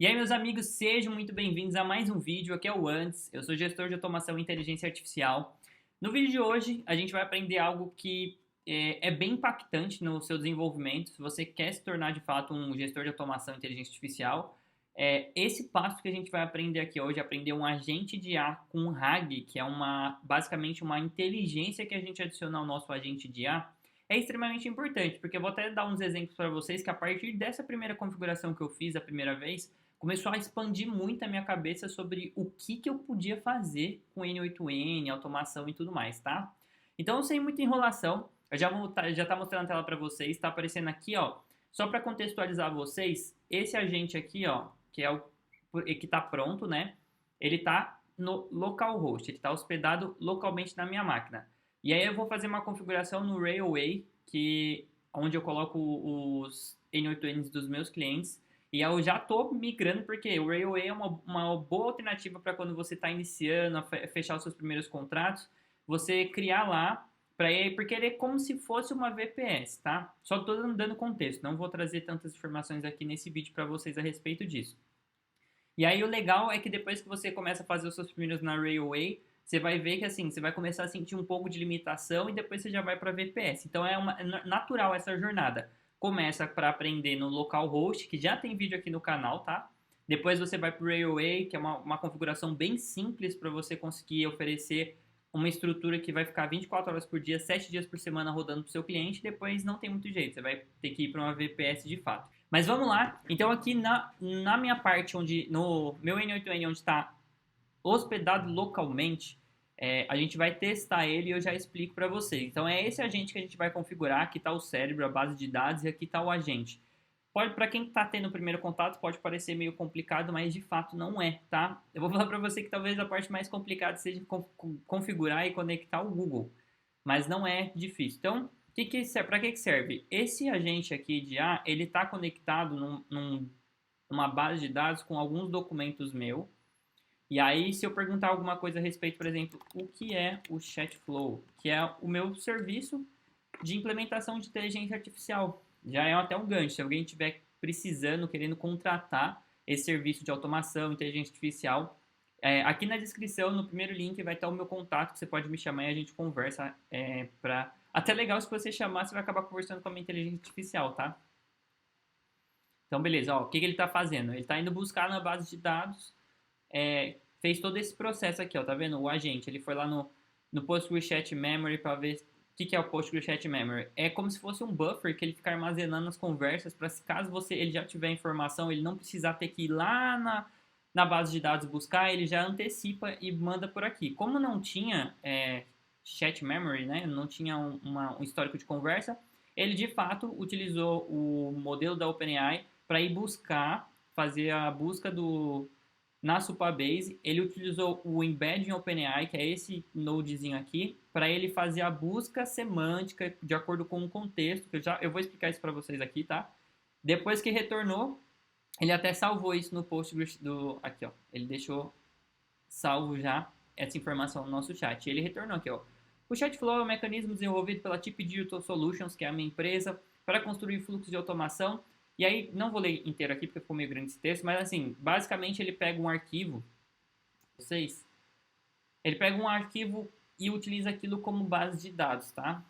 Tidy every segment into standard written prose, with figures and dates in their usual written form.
E aí, meus amigos, sejam muito bem-vindos a mais um vídeo. Aqui é o Antes, eu sou gestor de automação e inteligência artificial. No vídeo de hoje, a gente vai aprender algo que é bem impactante no seu desenvolvimento. Se você quer se tornar de fato um gestor de automação e inteligência artificial, esse passo que a gente vai aprender aqui hoje, aprender um agente de IA com um RAG, que é basicamente uma inteligência que a gente adiciona ao nosso agente de IA, é extremamente importante, porque eu vou até dar uns exemplos para vocês que a partir dessa primeira configuração que eu fiz a primeira vez, começou a expandir muito a minha cabeça sobre o que eu podia fazer com N8N, automação e tudo mais, tá? Então, sem muita enrolação, eu já tá mostrando a tela para vocês, tá aparecendo aqui, ó, só para contextualizar vocês, esse agente aqui, ó, que é o que tá pronto, né? Ele tá no localhost, ele tá hospedado localmente na minha máquina. E aí eu vou fazer uma configuração no Railway, onde eu coloco os N8Ns dos meus clientes. E eu já estou migrando porque o Railway é uma boa alternativa para quando você está iniciando a fechar os seus primeiros contratos, você criar lá, porque ele é como se fosse uma VPS, tá? Só estou dando contexto, não vou trazer tantas informações aqui nesse vídeo para vocês a respeito disso. E aí o legal é que depois que você começa a fazer os seus primeiros na Railway, você vai ver que assim, você vai começar a sentir um pouco de limitação e depois você já vai para VPS. Então é natural essa jornada. Começa para aprender no localhost, que já tem vídeo aqui no canal, tá? Depois você vai para o Railway, que é uma configuração bem simples para você conseguir oferecer uma estrutura que vai ficar 24 horas por dia, 7 dias por semana rodando para o seu cliente. Depois não tem muito jeito, você vai ter que ir para uma VPS de fato. Mas vamos lá. Então aqui na minha parte, no meu N8N, onde está hospedado localmente, a gente vai testar ele e eu já explico para vocês. Então é esse agente que a gente vai configurar. Aqui está o cérebro, a base de dados, e aqui está o agente. Para quem está tendo o primeiro contato, pode parecer meio complicado, mas de fato não é, tá? Eu vou falar para você que talvez a parte mais complicada seja configurar e conectar o Google, mas não é difícil. Então, para que serve? Esse agente aqui de IA, ele está conectado numa base de dados com alguns documentos meus. E aí, se eu perguntar alguma coisa a respeito, por exemplo, o que é o Chatflow, que é o meu serviço de implementação de inteligência artificial, já é até um gancho. Se alguém estiver precisando, querendo contratar esse serviço de automação, inteligência artificial, aqui na descrição, no primeiro link, vai estar o meu contato, que você pode me chamar e a gente conversa. Até legal, se você chamar, você vai acabar conversando com a minha inteligência artificial, tá? Então, beleza, ó, o que ele está fazendo? Ele está indo buscar na base de dados, fez todo esse processo aqui, ó, tá vendo? O agente, ele foi lá no PostgreSchat Memory para ver o que é o PostgreSchat Memory. É como se fosse um buffer que ele fica armazenando as conversas para caso ele já tiver informação, ele não precisar ter que ir lá na base de dados buscar, ele já antecipa e manda por aqui. Como não tinha chat memory, né, não tinha um histórico de conversa, ele de fato utilizou o modelo da OpenAI para ir fazer a busca na Supabase. Ele utilizou o Embed em OpenAI, que é esse nodezinho aqui, para ele fazer a busca semântica de acordo com o contexto, que eu vou explicar isso para vocês aqui, tá? Depois que retornou, ele até salvou isso no Postgres aqui, ó. Ele deixou salvo já essa informação no nosso chat. Ele retornou aqui, ó. O Chatflow é um mecanismo desenvolvido pela Tip Digital Solutions, que é a minha empresa, para construir fluxos de automação. E aí, não vou ler inteiro aqui porque ficou meio grande esse texto, mas assim, basicamente ele pega um arquivo, ele pega um arquivo e utiliza aquilo como base de dados, tá?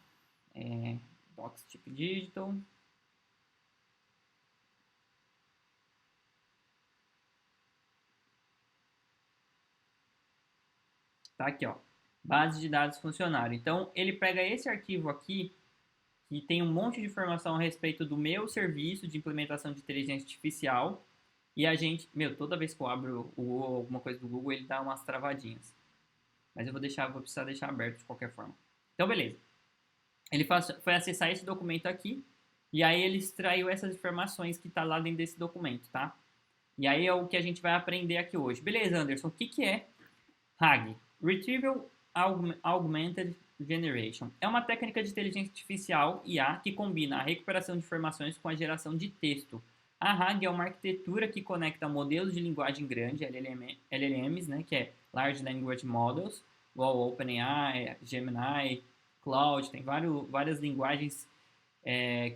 Docs Tip Digital. Tá aqui, ó. Base de dados funcionário. Então, ele pega esse arquivo aqui, que tem um monte de informação a respeito do meu serviço de implementação de inteligência artificial. E a gente, toda vez que eu abro alguma coisa do Google, ele dá umas travadinhas. Mas eu vou precisar deixar aberto de qualquer forma. Então, beleza. Ele foi acessar esse documento aqui, e aí ele extraiu essas informações que está lá dentro desse documento, tá? E aí é o que a gente vai aprender aqui hoje. Beleza, Anderson, o que é RAG? Retrieval Augmented Generation. É uma técnica de inteligência artificial, IA, que combina a recuperação de informações com a geração de texto. A RAG é uma arquitetura que conecta modelos de linguagem grande, LLMs, né, que é Large Language Models, igual OpenAI, Gemini, Cloud, tem várias linguagens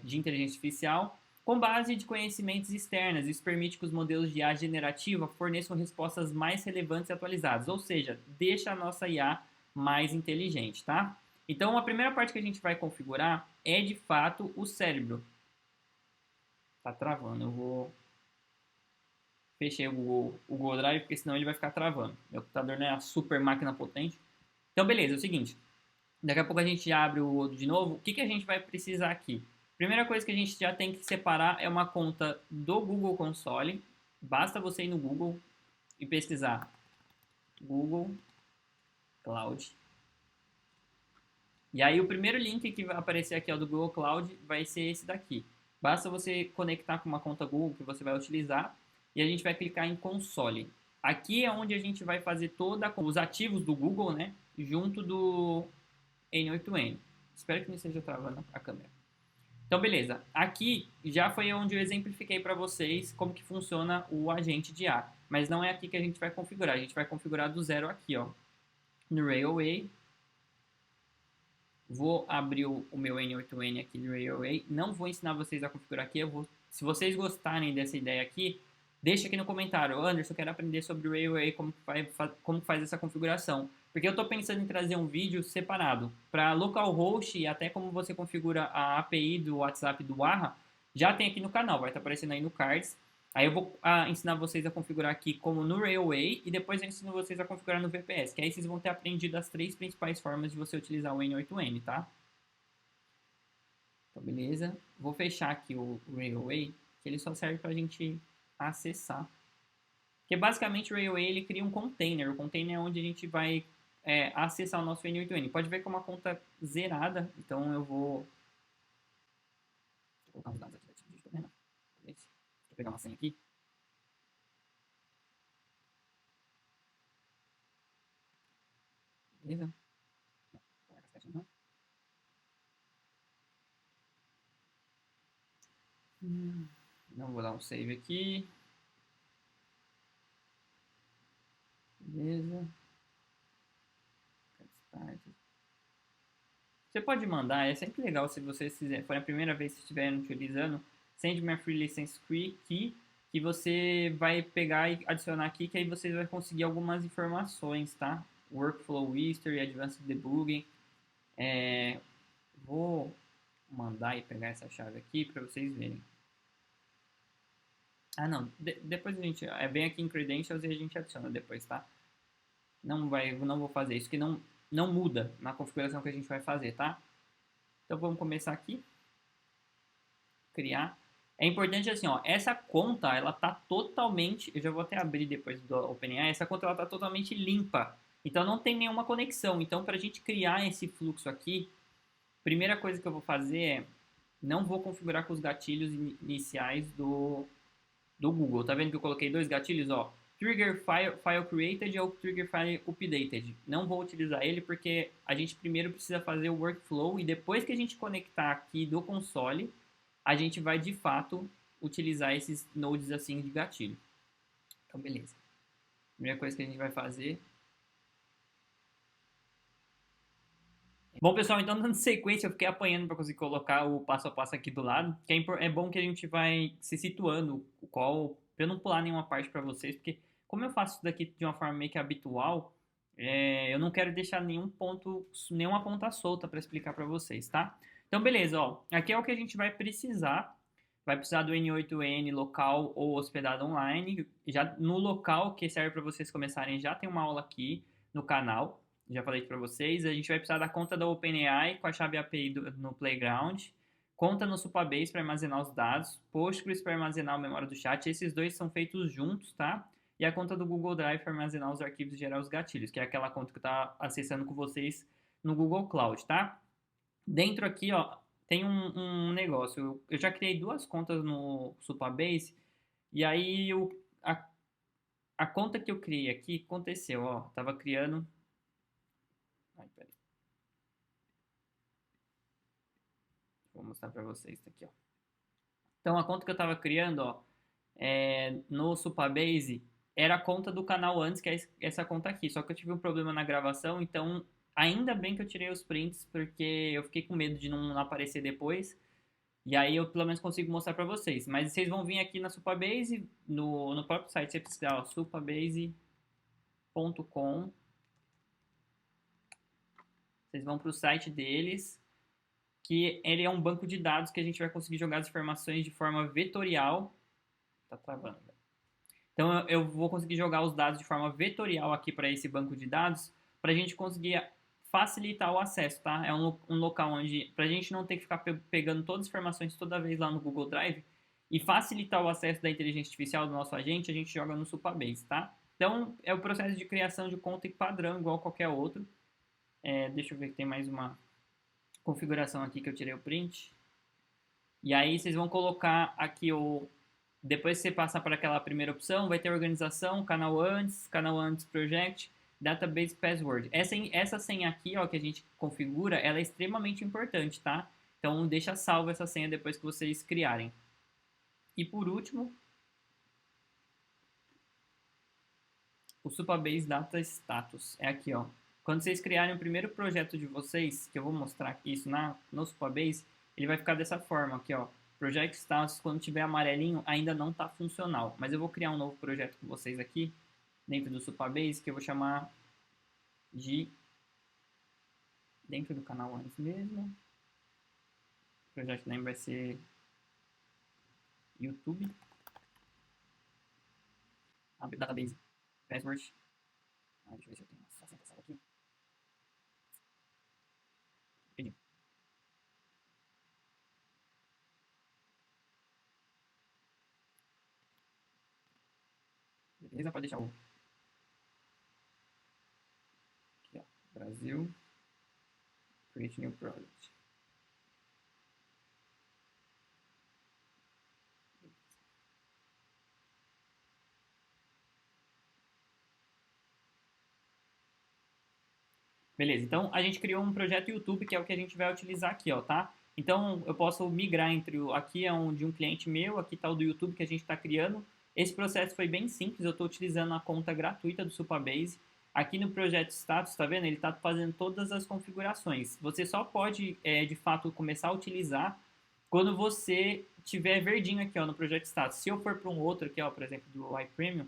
de inteligência artificial, com base de conhecimentos externos. Isso permite que os modelos de IA generativa forneçam respostas mais relevantes e atualizadas, ou seja, deixa a nossa IA mais inteligente, tá? Então, a primeira parte que a gente vai configurar é, de fato, o cérebro. Tá travando, eu vou... Fechei o Google Drive, porque senão ele vai ficar travando. Meu computador não é a super máquina potente. Então, beleza, é o seguinte. Daqui a pouco a gente abre o outro de novo. O que, que a gente vai precisar aqui? Primeira coisa que a gente já tem que separar é uma conta do Google Console. Basta você ir no Google e pesquisar Google Cloud. E aí o primeiro link que vai aparecer aqui ó, do Google Cloud vai ser esse daqui. Basta você conectar com uma conta Google que você vai utilizar e a gente vai clicar em console. Aqui é onde a gente vai fazer todos os ativos do Google, né, junto do N8N. Espero que não esteja travando a câmera. Então, beleza. Aqui já foi onde eu exemplifiquei para vocês como que funciona o agente de IA. Mas não é aqui que a gente vai configurar. A gente vai configurar do zero aqui, ó. No Railway. Vou abrir o meu N8N aqui no Railway. Não vou ensinar vocês a configurar aqui. Se vocês gostarem dessa ideia aqui, deixa aqui no comentário. Anderson, eu quero aprender sobre o Railway, como faz essa configuração. Porque eu estou pensando em trazer um vídeo separado para localhost e até como você configura a API do WhatsApp do Arra, já tem aqui no canal, vai estar aparecendo aí no cards. Aí eu vou ensinar vocês a configurar aqui como no Railway e depois eu ensino vocês a configurar no VPS, que aí vocês vão ter aprendido as 3 principais formas de você utilizar o N8N, tá? Então, beleza. Vou fechar aqui o Railway, que ele só serve para a gente acessar. Porque basicamente o Railway ele cria um container. O container é onde a gente vai acessar o nosso N8N. Pode ver que é uma conta zerada, então eu vou colocar os dados aqui da Digital Rena. Vou pegar uma senha aqui. Beleza? Não vou dar um save aqui. Beleza. Você pode mandar, é sempre legal se vocês forem a primeira vez que estiverem utilizando, send me a free license key, que você vai pegar e adicionar aqui, que aí vocês vão conseguir algumas informações, tá? Workflow History, Advanced Debugging. Vou mandar e pegar essa chave aqui para vocês verem. Ah, não. Depois a gente... vem aqui em Credentials e a gente adiciona depois, tá? Não vou fazer isso, que não muda na configuração que a gente vai fazer, tá? Então vamos começar aqui. Criar. É importante assim, ó, essa conta, ela tá totalmente... Eu já vou até abrir depois do OpenAI. Essa conta, ela tá totalmente limpa. Então não tem nenhuma conexão. Então para a gente criar esse fluxo aqui, primeira coisa que eu vou fazer é... Não vou configurar com os gatilhos iniciais do Google. Tá vendo que eu coloquei 2 gatilhos, ó? Trigger file created ou trigger file updated. Não vou utilizar ele porque a gente primeiro precisa fazer o workflow e depois que a gente conectar aqui do console, a gente vai de fato utilizar esses nodes assim de gatilho. Então, beleza. Primeira coisa que a gente vai fazer. Bom, pessoal, então dando sequência, eu fiquei apanhando para conseguir colocar o passo a passo aqui do lado. Que é bom que a gente vai se situando, para eu não pular nenhuma parte para vocês, porque como eu faço isso daqui de uma forma meio que habitual, eu não quero deixar nenhuma ponta solta para explicar para vocês, tá? Então, beleza, ó. Aqui é o que a gente vai precisar. Vai precisar do N8N local ou hospedado online. Já no local, que serve para vocês começarem, já tem uma aula aqui no canal. Já falei para vocês. A gente vai precisar da conta da OpenAI com a chave API no Playground. Conta no Supabase para armazenar os dados. Postgres para armazenar a memória do chat. Esses dois são feitos juntos, tá? E a conta do Google Drive para armazenar os arquivos e gerar os gatilhos, que é aquela conta que eu estava acessando com vocês no Google Cloud, tá? Dentro aqui, ó, tem um negócio. Eu já criei 2 contas no Supabase. E aí, a conta que eu criei aqui, aconteceu, ó. Tava criando... Ai, peraí. Vou mostrar para vocês isso aqui, ó. Então, a conta que eu tava criando, ó, no Supabase, era a conta do canal antes, que é essa conta aqui. Só que eu tive um problema na gravação, então ainda bem que eu tirei os prints, porque eu fiquei com medo de não aparecer depois. E aí eu pelo menos consigo mostrar para vocês. Mas vocês vão vir aqui na Supabase, no próprio site, você precisa, ó, supabase.com. Vocês vão para o site deles, que ele é um banco de dados que a gente vai conseguir jogar as informações de forma vetorial. Tá travando. Então eu vou conseguir jogar os dados de forma vetorial aqui para esse banco de dados, para a gente conseguir facilitar o acesso, tá? É um local onde, para a gente não ter que ficar pegando todas as informações toda vez lá no Google Drive, e facilitar o acesso da inteligência artificial do nosso agente, a gente joga no Supabase, tá? Então, é o processo de criação de conta e padrão, igual qualquer outro. Deixa eu ver que tem mais uma configuração aqui que eu tirei o print. E aí, vocês vão colocar aqui depois que você passar por aquela primeira opção, vai ter organização, canal antes project, database password. Essa senha aqui, ó, que a gente configura, ela é extremamente importante, tá? Então deixa salvo essa senha depois que vocês criarem. E por último, o Supabase Data Status. É aqui, ó. Quando vocês criarem o primeiro projeto de vocês, que eu vou mostrar aqui isso no Supabase, ele vai ficar dessa forma aqui, ó. Project Status, quando tiver amarelinho, ainda não está funcional. Mas eu vou criar um novo projeto com vocês aqui, dentro do Supabase, que eu vou chamar de... dentro do canal antes mesmo. O projeto name vai ser YouTube. Database password. Deixa eu ver se eu tenho essa apresentação aqui. Pedi. Beleza, pode deixar o... aqui, ó. Brasil. Create new project. Beleza, então a gente criou um projeto YouTube, que é o que a gente vai utilizar aqui, ó, tá? Então eu posso migrar aqui é de um cliente meu, aqui tá o do YouTube que a gente está criando. Esse processo foi bem simples, eu estou utilizando a conta gratuita do Supabase. Aqui no projeto status, tá vendo? Ele está fazendo todas as configurações. Você só pode, de fato, começar a utilizar quando você tiver verdinho aqui, ó, no projeto status. Se eu for para um outro aqui, ó, por exemplo, do iPremium,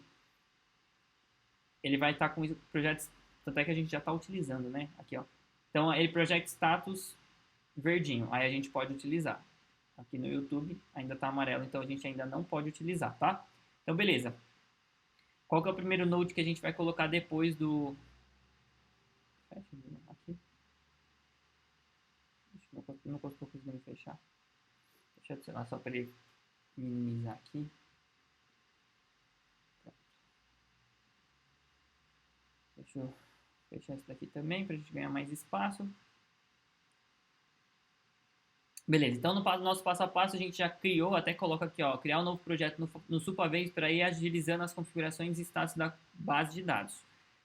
ele vai estar com o projeto, tanto é que a gente já está utilizando, né? Aqui, ó. Então, ele Project Status verdinho, aí a gente pode utilizar. Aqui no YouTube ainda está amarelo, então a gente ainda não pode utilizar, tá? Então, beleza. Qual que é o primeiro node que a gente vai colocar depois do... aqui. Não estou conseguindo fechar. Deixa eu adicionar só para ele minimizar aqui. Deixa eu fechar isso daqui também para a gente ganhar mais espaço. Beleza, então no nosso passo a passo a gente já criou, até coloca aqui, ó, criar um novo projeto no Supabase para ir agilizando as configurações e status da base de dados.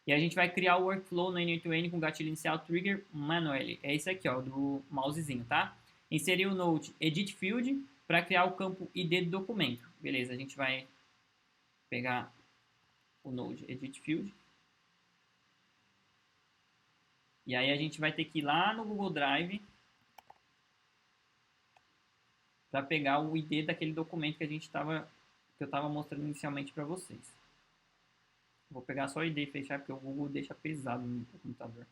E a gente vai criar o workflow no N8N com gatilho inicial trigger manually. É esse aqui, ó, do mousezinho, tá? Inserir o node edit field para criar o campo ID do documento. Beleza, a gente vai pegar o node edit field. E aí a gente vai ter que ir lá no Google Drive para pegar o ID daquele documento que eu estava mostrando inicialmente para vocês. Vou pegar só o ID e fechar porque o Google deixa pesado no computador.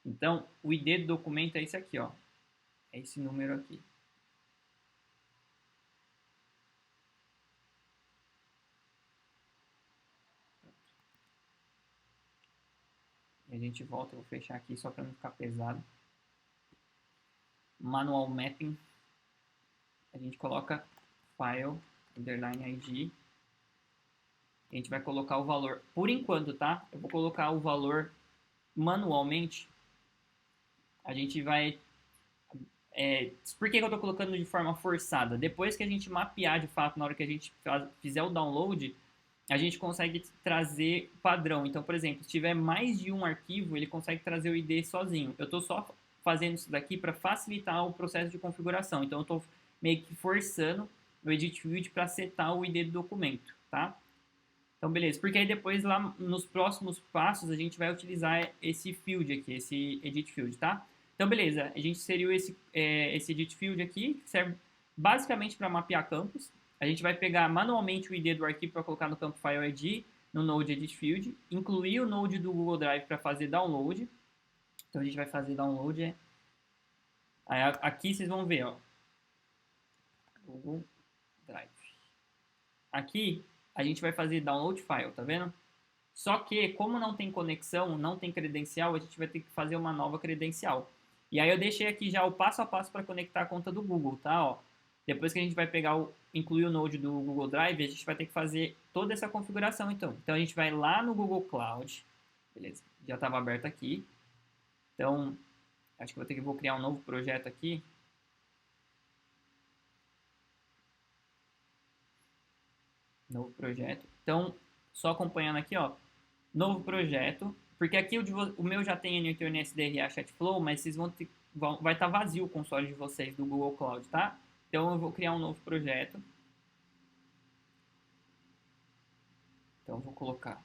Então, o ID do documento é esse aqui, ó. É esse número aqui. E a gente volta, eu vou fechar aqui só para não ficar pesado. Manual Mapping. A gente coloca File, underline ID. A gente vai colocar o valor, por enquanto, tá? Eu vou colocar o valor manualmente. A gente vai... por que eu estou colocando de forma forçada? Depois que a gente mapear de fato, na hora que a gente fizer o download, a gente consegue trazer padrão. Então, por exemplo, se tiver mais de um arquivo, ele consegue trazer o ID sozinho. Eu estou só fazendo isso daqui para facilitar o processo de configuração. Então, eu estou meio que forçando o Edit Field para setar o ID do documento, tá? Então, beleza. Porque aí depois, lá nos próximos passos, a gente vai utilizar esse field aqui, esse edit field, tá? Então, beleza. A gente inseriu esse edit field aqui, que serve basicamente para mapear campos. A gente vai pegar manualmente o ID do arquivo para colocar no campo File ID, no Node Edit Field, incluir o Node do Google Drive para fazer download. Então, a gente vai fazer download. Aí, aqui vocês vão ver, ó. Google Drive. Aqui, a gente vai fazer download file, tá vendo? Só que, como não tem conexão, não tem credencial, a gente vai ter que fazer uma nova credencial. E aí eu deixei aqui já o passo a passo para conectar a conta do Google, tá? Ó, depois que a gente vai incluir o Node do Google Drive, a gente vai ter que fazer toda essa configuração, então. Então a gente vai lá no Google Cloud, beleza? Já estava aberto aqui. Então, acho que vou criar um novo projeto aqui. Novo projeto. Então, só acompanhando aqui, ó. Novo projeto. Porque aqui o meu já tem N8N SDRA Chatflow, mas vocês vai estar vazio o console de vocês do Google Cloud, tá? Então, eu vou criar um novo projeto. Então, eu vou colocar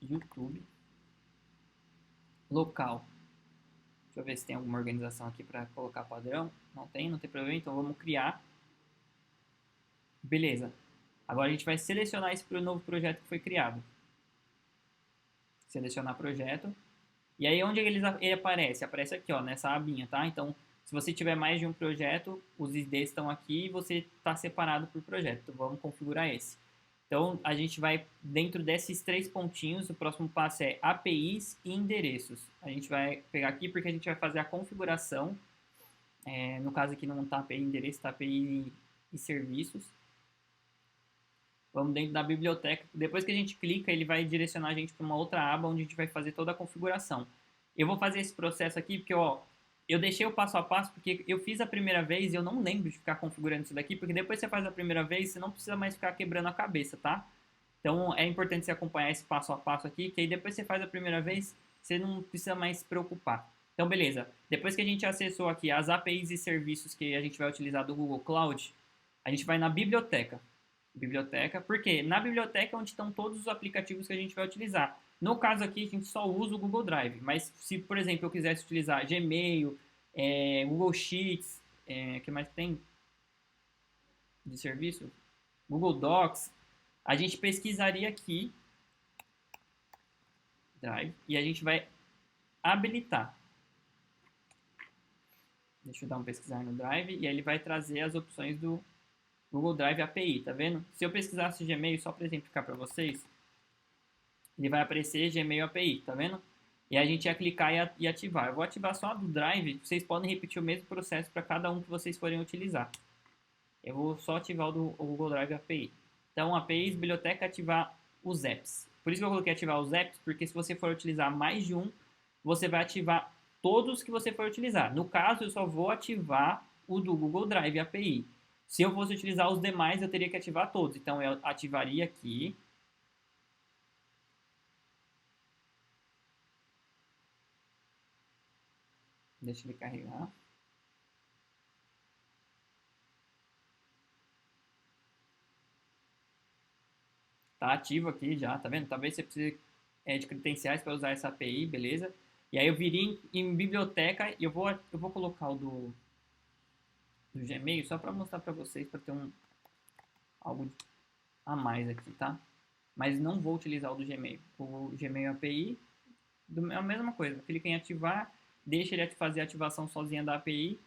YouTube. Local. Deixa eu ver se tem alguma organização aqui para colocar padrão. Não tem problema. Então, vamos criar. Beleza. Agora, a gente vai selecionar esse novo projeto que foi criado. Selecionar projeto. E aí, onde ele aparece? Aparece aqui, ó, nessa abinha, tá? Então, se você tiver mais de um projeto, os IDs estão aqui e você está separado por projeto. Então, vamos configurar esse. Então, a gente vai, dentro desses 3 pontinhos, o próximo passo é APIs e endereços. A gente vai pegar aqui porque a gente vai fazer a configuração. No caso aqui não está API e endereço, está API e serviços. Vamos dentro da biblioteca. Depois que a gente clica, ele vai direcionar a gente para uma outra aba onde a gente vai fazer toda a configuração. Eu vou fazer esse processo aqui porque, ó, eu deixei o passo a passo porque eu fiz a primeira vez e eu não lembro de ficar configurando isso daqui, porque depois que você faz a primeira vez, você não precisa mais ficar quebrando a cabeça, tá? Então, é importante você acompanhar esse passo a passo aqui, que aí depois que você faz a primeira vez, você não precisa mais se preocupar. Então, beleza. Depois que a gente acessou aqui as APIs e serviços que a gente vai utilizar do Google Cloud, a gente vai na biblioteca. Porque na biblioteca é onde estão todos os aplicativos que a gente vai utilizar. No caso aqui, a gente só usa o Google Drive, mas se, por exemplo, eu quisesse utilizar Gmail, Google Sheets, que mais tem de serviço? Google Docs, a gente pesquisaria aqui, Drive, e a gente vai habilitar. Deixa eu dar um pesquisar no Drive, e aí ele vai trazer as opções do Google Drive API, tá vendo? Se eu pesquisasse Gmail, só para exemplificar para vocês, ele vai aparecer Gmail API, tá vendo? E a gente ia clicar e ativar. Eu vou ativar só a do Drive, vocês podem repetir o mesmo processo para cada um que vocês forem utilizar. Eu vou só ativar o Google Drive API. Então, APIs, biblioteca, ativar os apps. Por isso que eu coloquei ativar os apps, porque se você for utilizar mais de um, você vai ativar todos que você for utilizar. No caso, eu só vou ativar o do Google Drive API. Se eu fosse utilizar os demais, eu teria que ativar todos. Então, eu ativaria aqui. Deixa ele carregar. Tá ativo aqui já, tá vendo? Talvez você precise de credenciais para usar essa API, beleza? E aí eu viria em biblioteca e eu vou colocar o do Gmail só para mostrar para vocês, para ter algo a mais aqui, tá? Mas não vou utilizar o do Gmail. O Gmail API é a mesma coisa. Clica em ativar, deixa ele fazer a ativação sozinha da API.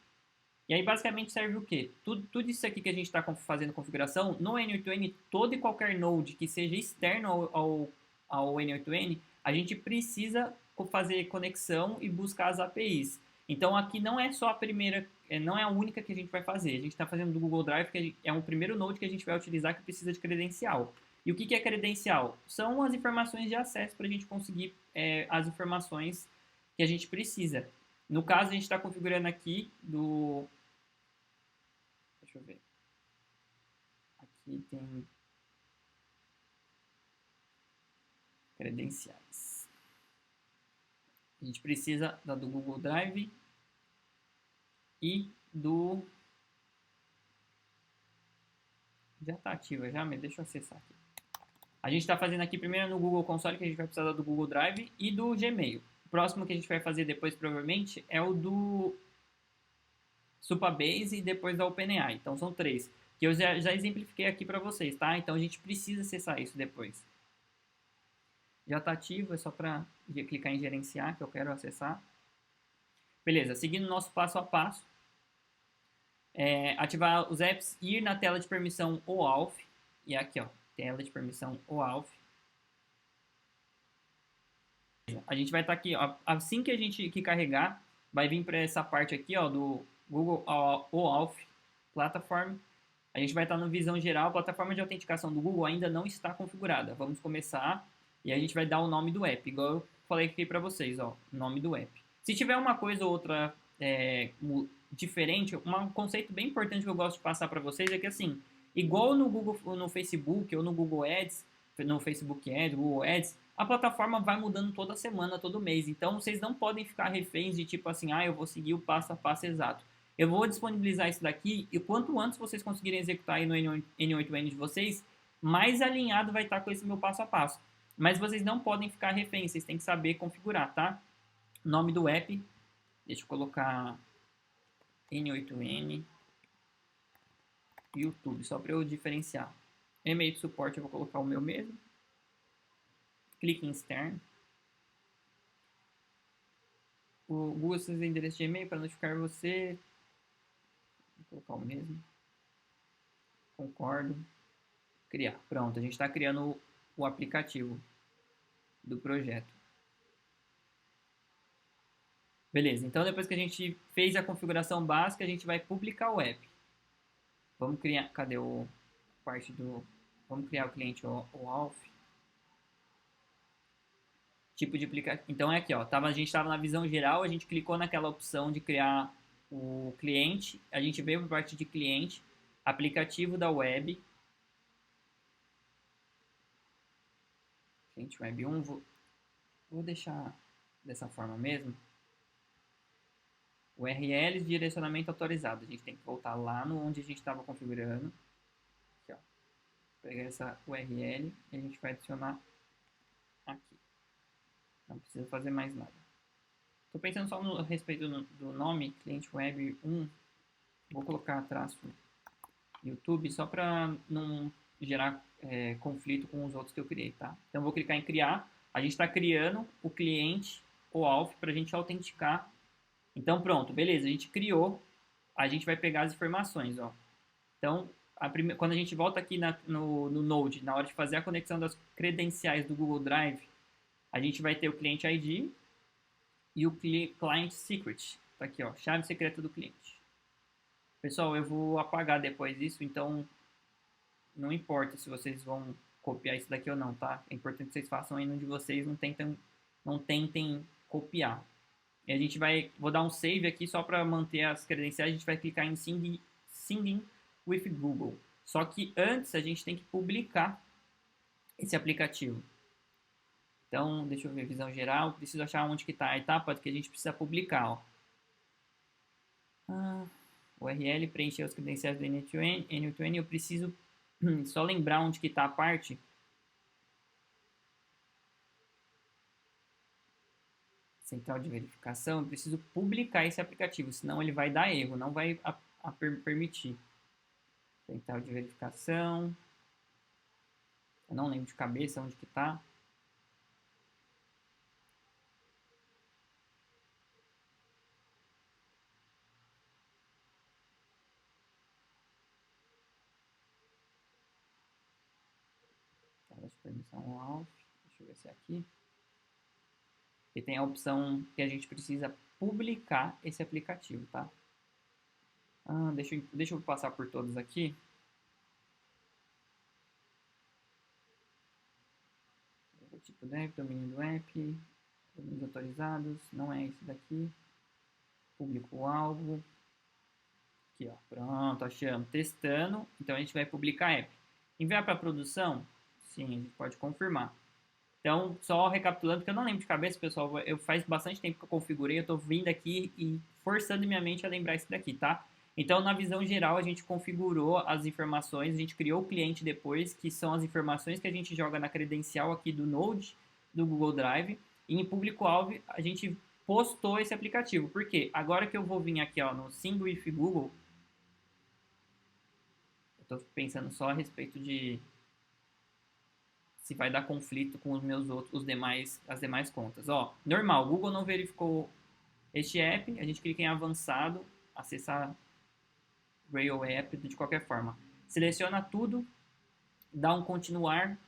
E aí basicamente serve o quê? Tudo isso aqui que a gente está fazendo configuração, no N8N, todo e qualquer node que seja externo ao N8N, a gente precisa fazer conexão e buscar as APIs. Então aqui não é só a primeira, não é a única que a gente vai fazer. A gente está fazendo do Google Drive, que é um primeiro node que a gente vai utilizar que precisa de credencial. E o que é credencial? São as informações de acesso para a gente conseguir as informações que a gente precisa. No caso, a gente está configurando aqui do... Deixa eu ver. Aqui tem credenciais. A gente precisa da do Google Drive e do... Já está ativa já, mas deixa eu acessar aqui. A gente está fazendo aqui primeiro no Google Console, que a gente vai precisar do Google Drive e do Gmail. O próximo que a gente vai fazer depois, provavelmente, é o do Supabase e depois da OpenAI. Então, são três, que eu já exemplifiquei aqui para vocês, tá? Então, a gente precisa acessar isso depois. Já está ativo, é só para clicar em gerenciar, que eu quero acessar. Beleza, seguindo o nosso passo a passo. Ativar os apps, ir na tela de permissão OAuth. E aqui, ó, tela de permissão OAuth. A gente vai estar aqui, ó, assim que a gente carregar, vai vir para essa parte aqui, ó, do Google OAuth Platform. A gente vai estar no visão geral, a plataforma de autenticação do Google ainda não está configurada. Vamos começar e a gente vai dar o nome do app, igual eu falei aqui para vocês, ó, o nome do app. Se tiver uma coisa ou outra diferente, um conceito bem importante que eu gosto de passar para vocês é que assim, igual no Google, no Facebook ou no Google Ads, no Facebook Ads, Google Ads, a plataforma vai mudando toda semana, todo mês. Então, vocês não podem ficar reféns de tipo assim, eu vou seguir o passo a passo exato. Eu vou disponibilizar isso daqui e quanto antes vocês conseguirem executar aí no N8N de vocês, mais alinhado vai estar com esse meu passo a passo. Mas vocês não podem ficar reféns, vocês têm que saber configurar, tá? Nome do app, deixa eu colocar N8N YouTube, só para eu diferenciar. E-mail de suporte eu vou colocar o meu mesmo. Clique em externo. O Google usa endereço de e-mail para notificar você. Vou colocar o mesmo. Concordo. Criar. Pronto, a gente está criando o aplicativo do projeto. Beleza, então depois que a gente fez a configuração básica, a gente vai publicar o app. Vamos criar, cadê o parte do... Vamos criar o cliente OAuth. Tipo de aplicativo. Então é aqui, ó. A gente estava na visão geral, a gente clicou naquela opção de criar o cliente. A gente veio para a parte de cliente, aplicativo da web. Cliente web 1, vou deixar dessa forma mesmo. URLs de direcionamento autorizado. A gente tem que voltar lá no onde a gente estava configurando. Aqui, ó. Pegar essa URL e a gente vai adicionar aqui. Não precisa fazer mais nada. Estou pensando só no respeito do nome, cliente web 1. Vou colocar traço YouTube só para não gerar conflito com os outros que eu criei, tá? Então vou clicar em criar. A gente está criando o cliente OAuth para a gente autenticar. Então pronto, beleza, a gente criou. A gente vai pegar as informações, ó. Então, quando a gente volta aqui no Node, na hora de fazer a conexão das credenciais do Google Drive, a gente vai ter o cliente ID e o client secret. Tá aqui, ó, chave secreta do cliente. Pessoal, eu vou apagar depois isso, então não importa se vocês vão copiar isso daqui ou não, tá? É importante que vocês façam aí no de vocês, não tentem copiar. E a gente vou dar um save aqui só para manter as credenciais, a gente vai clicar em Sign with Google. Só que antes a gente tem que publicar esse aplicativo. Então, deixa eu ver, visão geral, preciso achar onde que está a etapa que a gente precisa publicar, ó. URL, preencher os credenciais do N8N, eu preciso só lembrar onde que está a parte. Central de verificação, eu preciso publicar esse aplicativo, senão ele vai dar erro, não vai permitir. Central de verificação, eu não lembro de cabeça onde que está. Tela de permissão OAuth, deixa eu ver se é aqui. E tem a opção que a gente precisa publicar esse aplicativo, tá? Deixa eu passar por todos aqui. O tipo do app, domínio do app, domínios autorizados, não é esse daqui. Público-alvo. Aqui, ó, pronto, achamos. Testando, então a gente vai publicar app. Enviar para produção? Sim, a gente pode confirmar. Então, só recapitulando, porque eu não lembro de cabeça, pessoal, faz bastante tempo que eu configurei, eu estou vindo aqui e forçando minha mente a lembrar isso daqui, tá? Então, na visão geral, a gente configurou as informações, a gente criou o cliente depois, que são as informações que a gente joga na credencial aqui do Node, do Google Drive, e em público-alvo a gente postou esse aplicativo. Por quê? Agora que eu vou vir aqui ó, no Sing with Google, eu estou pensando só a respeito de se vai dar conflito com os meus outros, as demais contas. Ó, normal, Google não verificou este app, a gente clica em avançado, acessar Rail App de qualquer forma. Seleciona tudo, dá um continuar,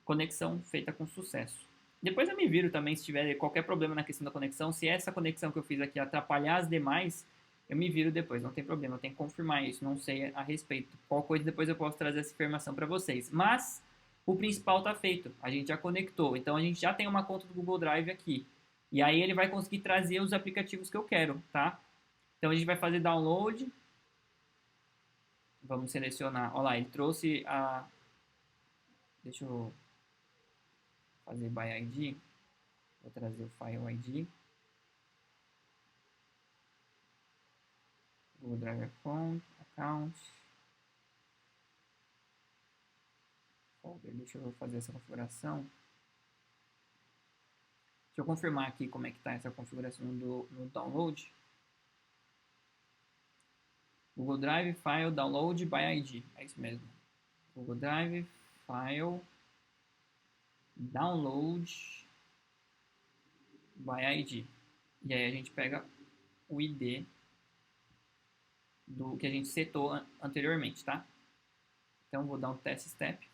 conexão feita com sucesso. Depois eu me viro também se tiver qualquer problema na questão da conexão. Se essa conexão que eu fiz aqui atrapalhar as demais, eu me viro depois, não tem problema. Eu tenho que confirmar isso, não sei a respeito. Qual coisa depois eu posso trazer essa informação para vocês. Mas o principal está feito, a gente já conectou. Então a gente já tem uma conta do Google Drive aqui. E aí ele vai conseguir trazer os aplicativos que eu quero, tá? Então a gente vai fazer download. Vamos selecionar. Olha lá, ele trouxe a... Deixa eu fazer by ID. Vou trazer o file ID. Google Drive account. Folder. Deixa eu fazer essa configuração. Deixa eu confirmar aqui como é que está essa configuração no download. Google Drive, File, Download, by ID. É isso mesmo. Google Drive, File, Download, by ID. E aí a gente pega o ID do que a gente setou anteriormente, tá? Então vou dar um test step.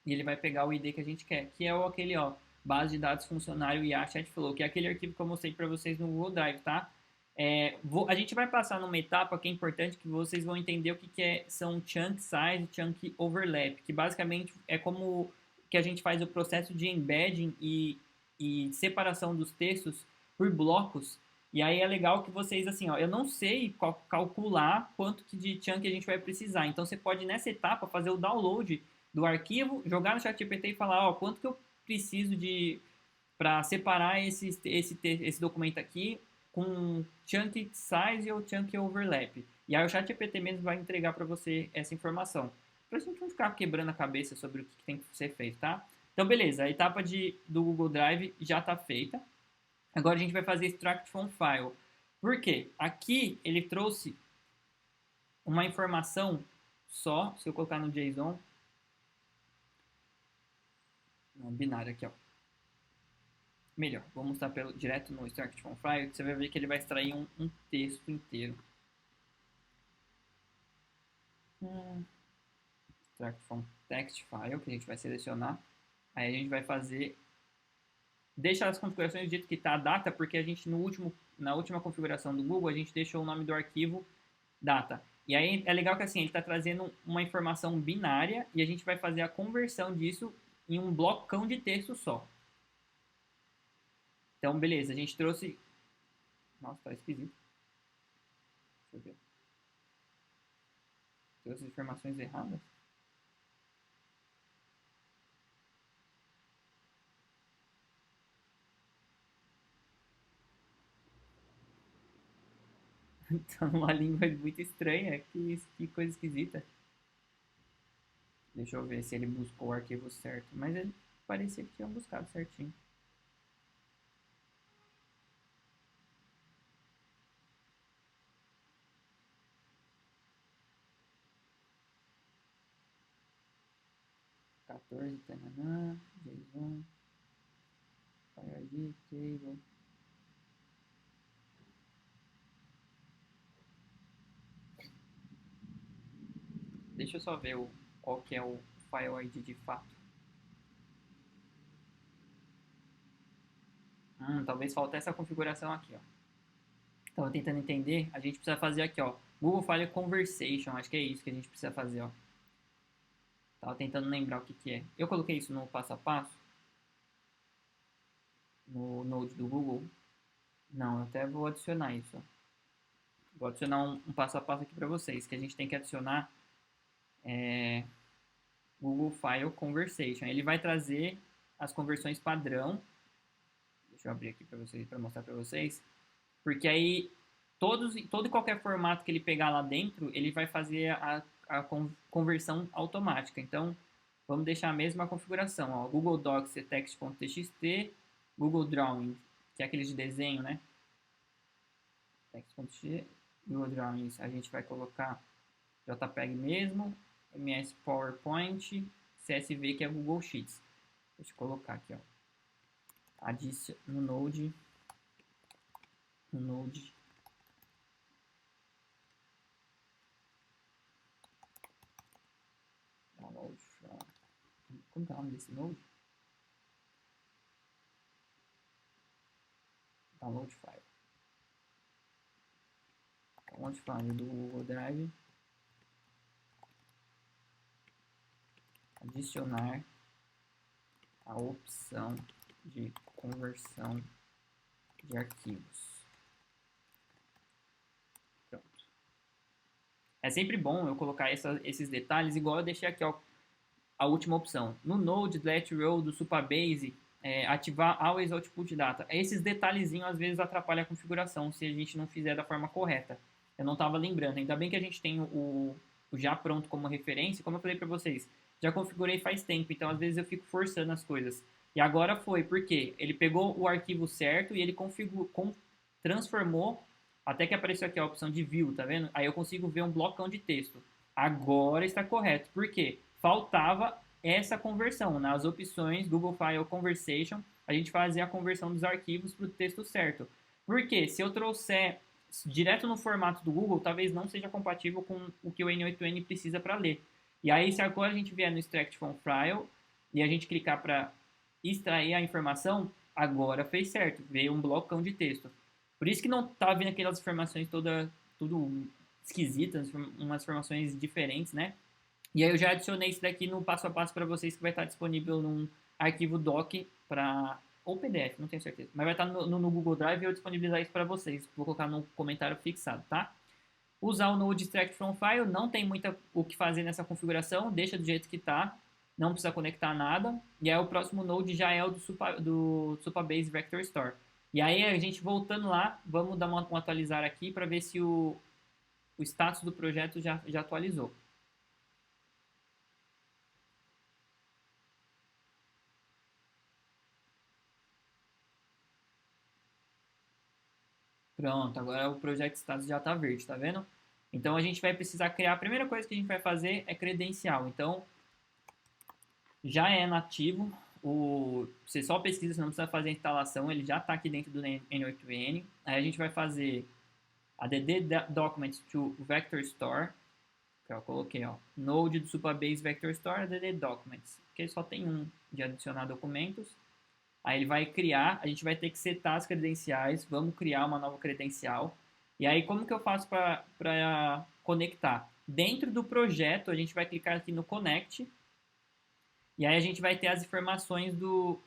E ele vai pegar o ID que a gente quer, que é aquele, ó, base de dados funcionário IA Chatflow, que é aquele arquivo que eu mostrei para vocês no Google Drive, tá? A gente vai passar numa etapa que é importante que vocês vão entender o que são chunk size e chunk overlap, que basicamente é como que a gente faz o processo de embedding e separação dos textos por blocos. E aí é legal que vocês, assim, ó, eu não sei calcular quanto que de chunk a gente vai precisar. Então você pode, nessa etapa, fazer o download do arquivo, jogar no ChatGPT e falar, ó, quanto que eu preciso para separar esse documento aqui com chunk size ou chunk overlap. E aí o ChatGPT mesmo vai entregar para você essa informação. Para a gente não ficar quebrando a cabeça sobre o que tem que ser feito, tá? Então, beleza, a etapa do Google Drive já está feita. Agora a gente vai fazer extract from file. Por quê? Aqui ele trouxe uma informação só, se eu colocar no JSON, no binário aqui, ó. Melhor, vou mostrar direto no extract from file, que você vai ver que ele vai extrair um texto inteiro. Extract from text file, que a gente vai selecionar. Aí a gente vai fazer... Deixa as configurações do jeito que está a data, porque a gente na última configuração do Google, a gente deixou o nome do arquivo data. E aí é legal que assim, ele está trazendo uma informação binária e a gente vai fazer a conversão disso em um blocão de texto só. Então, beleza, a gente trouxe... Nossa, tá esquisito. Deixa eu ver. Trouxe informações erradas. Tá numa língua muito estranha. Que coisa esquisita. Deixa eu ver se ele buscou o arquivo certo. Mas ele parecia que tinha buscado certinho. Tananã, JSON, FireID, Table. Deixa eu só ver qual que é o File ID de fato. Talvez falte essa configuração aqui, ó. Estava tentando entender, a gente precisa fazer aqui, ó. Google File Conversation, acho que é isso que a gente precisa fazer, ó. Tava tentando lembrar o que é. Eu coloquei isso no passo a passo. No Node do Google. Não, eu até vou adicionar isso, ó. Vou adicionar um passo a passo aqui para vocês, que a gente tem que adicionar Google File Conversation. Ele vai trazer as conversões padrão. Deixa eu abrir aqui para vocês, para mostrar para vocês. Porque aí todo e qualquer formato que ele pegar lá dentro, ele vai fazer a conversão automática. Então, vamos deixar a mesma configuração. Ó, Google Docs é text.txt, Google Drawing, que é aquele de desenho, né? Text.txt, Google Drawings, a gente vai colocar JPEG mesmo, MS PowerPoint, CSV, que é Google Sheets. Deixa eu colocar aqui, ó. No Node, download from, como que é o nome desse Node? Download file. Download file do Google Drive. Adicionar a opção de conversão de arquivos. Pronto. É sempre bom eu colocar esses detalhes, igual eu deixei aqui, ó, a última opção. No Node, Let Row do Supabase, ativar Always Output Data. Esses detalhezinhos às vezes atrapalham a configuração se a gente não fizer da forma correta. Eu não estava lembrando. Ainda bem que a gente tem o já pronto como referência. Como eu falei para vocês, já configurei faz tempo, então às vezes eu fico forçando as coisas. E agora foi, porque ele pegou o arquivo certo e ele transformou, até que apareceu aqui a opção de view, tá vendo? Aí eu consigo ver um blocão de texto. Agora está correto. Por quê? Faltava essa conversão. Nas opções Google File Conversation, a gente fazia a conversão dos arquivos para o texto certo. Porque se eu trouxer direto no formato do Google, talvez não seja compatível com o que o N8N precisa para ler. E aí, se agora a gente vier no Extract from File e a gente clicar para extrair a informação, agora fez certo, veio um blocão de texto. Por isso que não tá vindo aquelas informações tudo esquisitas, umas informações diferentes, né? E aí eu já adicionei isso daqui no passo a passo para vocês, que vai estar disponível num arquivo doc para ou PDF, não tenho certeza, mas vai estar no Google Drive e eu disponibilizar isso para vocês. Vou colocar no comentário fixado, tá? Usar o Node Extract from File, não tem muito o que fazer nessa configuração, deixa do jeito que está, não precisa conectar nada. E aí o próximo Node já é o do Supabase Vector Store. E aí a gente voltando lá, vamos dar um atualizar aqui para ver se o status do projeto já atualizou. Pronto, agora o projeto status já está verde, tá vendo? Então a gente vai precisar criar, a primeira coisa que a gente vai fazer é credencial. Então já é nativo, você só pesquisa, você não precisa fazer a instalação, ele já está aqui dentro do N8N. Aí a gente vai fazer add documents to vector store, que eu coloquei, ó, node do Supabase vector store, add documents, porque só tem um de adicionar documentos. Aí ele vai criar, a gente vai ter que setar as credenciais, vamos criar uma nova credencial. E aí como que eu faço para conectar? Dentro do projeto, a gente vai clicar aqui no Connect. E aí a gente vai ter as informações do...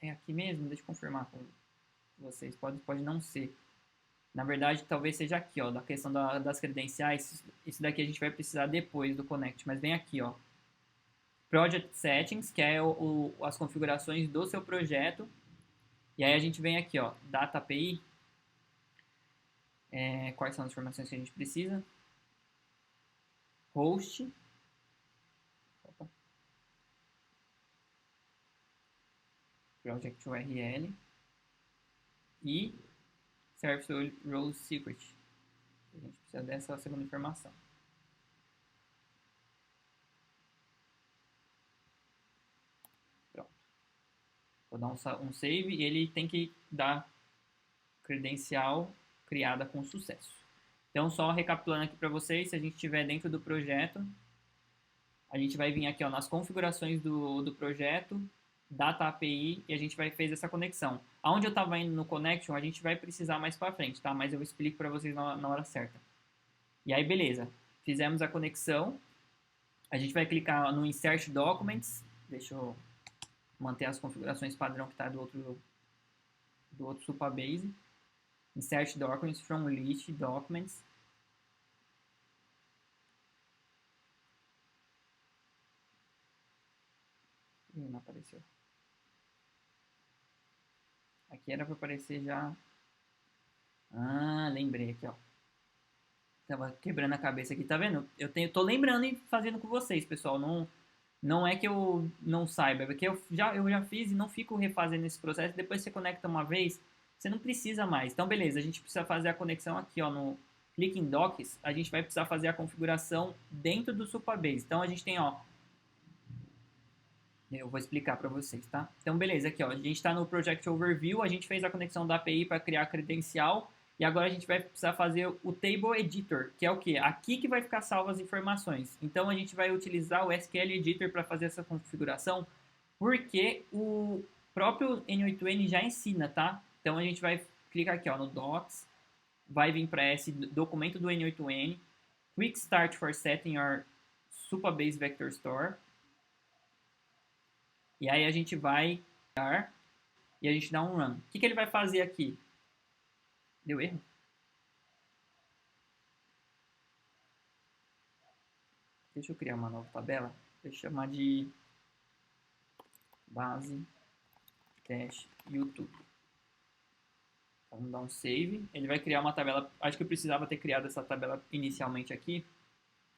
É aqui mesmo? Deixa eu confirmar com vocês. Pode não ser. Na verdade, talvez seja aqui, ó, da questão das credenciais. Isso daqui a gente vai precisar depois do Connect, mas vem aqui, ó. Project Settings, que é as configurações do seu projeto. E aí a gente vem aqui, ó, Data API. Quais são as informações que a gente precisa? Host. Opa. Project URL. E Service Role Secret. A gente precisa dessa segunda informação. Pronto. Vou dar um save e ele tem que dar credencial criada com sucesso. Então, só recapitulando aqui para vocês, se a gente estiver dentro do projeto, a gente vai vir aqui, ó, nas configurações do projeto, Data API, e a gente fez essa conexão. Aonde eu estava indo no Connection, a gente vai precisar mais para frente, tá? Mas eu explico para vocês na hora certa. E aí, beleza. Fizemos a conexão. A gente vai clicar no Insert Documents. Deixa eu manter as configurações padrão que está do outro Supabase. Insert Documents from List Documents. Não apareceu. Aqui era para aparecer já. Ah, lembrei aqui, ó. Tava quebrando a cabeça aqui, tá vendo? Tô lembrando e fazendo com vocês, pessoal. Não é que eu não saiba, é porque eu já fiz e não fico refazendo esse processo. Depois você conecta uma vez, você não precisa mais. Então, beleza, a gente precisa fazer a conexão aqui, ó, no clique em Docs. A gente vai precisar fazer a configuração dentro do Supabase. Então, a gente tem, ó, eu vou explicar para vocês, tá? Então, beleza, aqui, ó, a gente está no Project Overview, a gente fez a conexão da API para criar a credencial, e agora a gente vai precisar fazer o Table Editor, que é o quê? Aqui que vai ficar salvas as informações. Então, a gente vai utilizar o SQL Editor para fazer essa configuração, porque o próprio N8N já ensina, tá? Então, a gente vai clicar aqui, ó, no Docs, vai vir para esse documento do N8N, Quick Start for Setting Your Supabase Vector Store, e aí a gente vai e a gente dá um run. O que ele vai fazer aqui? Deu erro? Deixa eu criar uma nova tabela. Vou chamar de base teste YouTube. Vamos dar um save. Ele vai criar uma tabela. Acho que eu precisava ter criado essa tabela inicialmente aqui.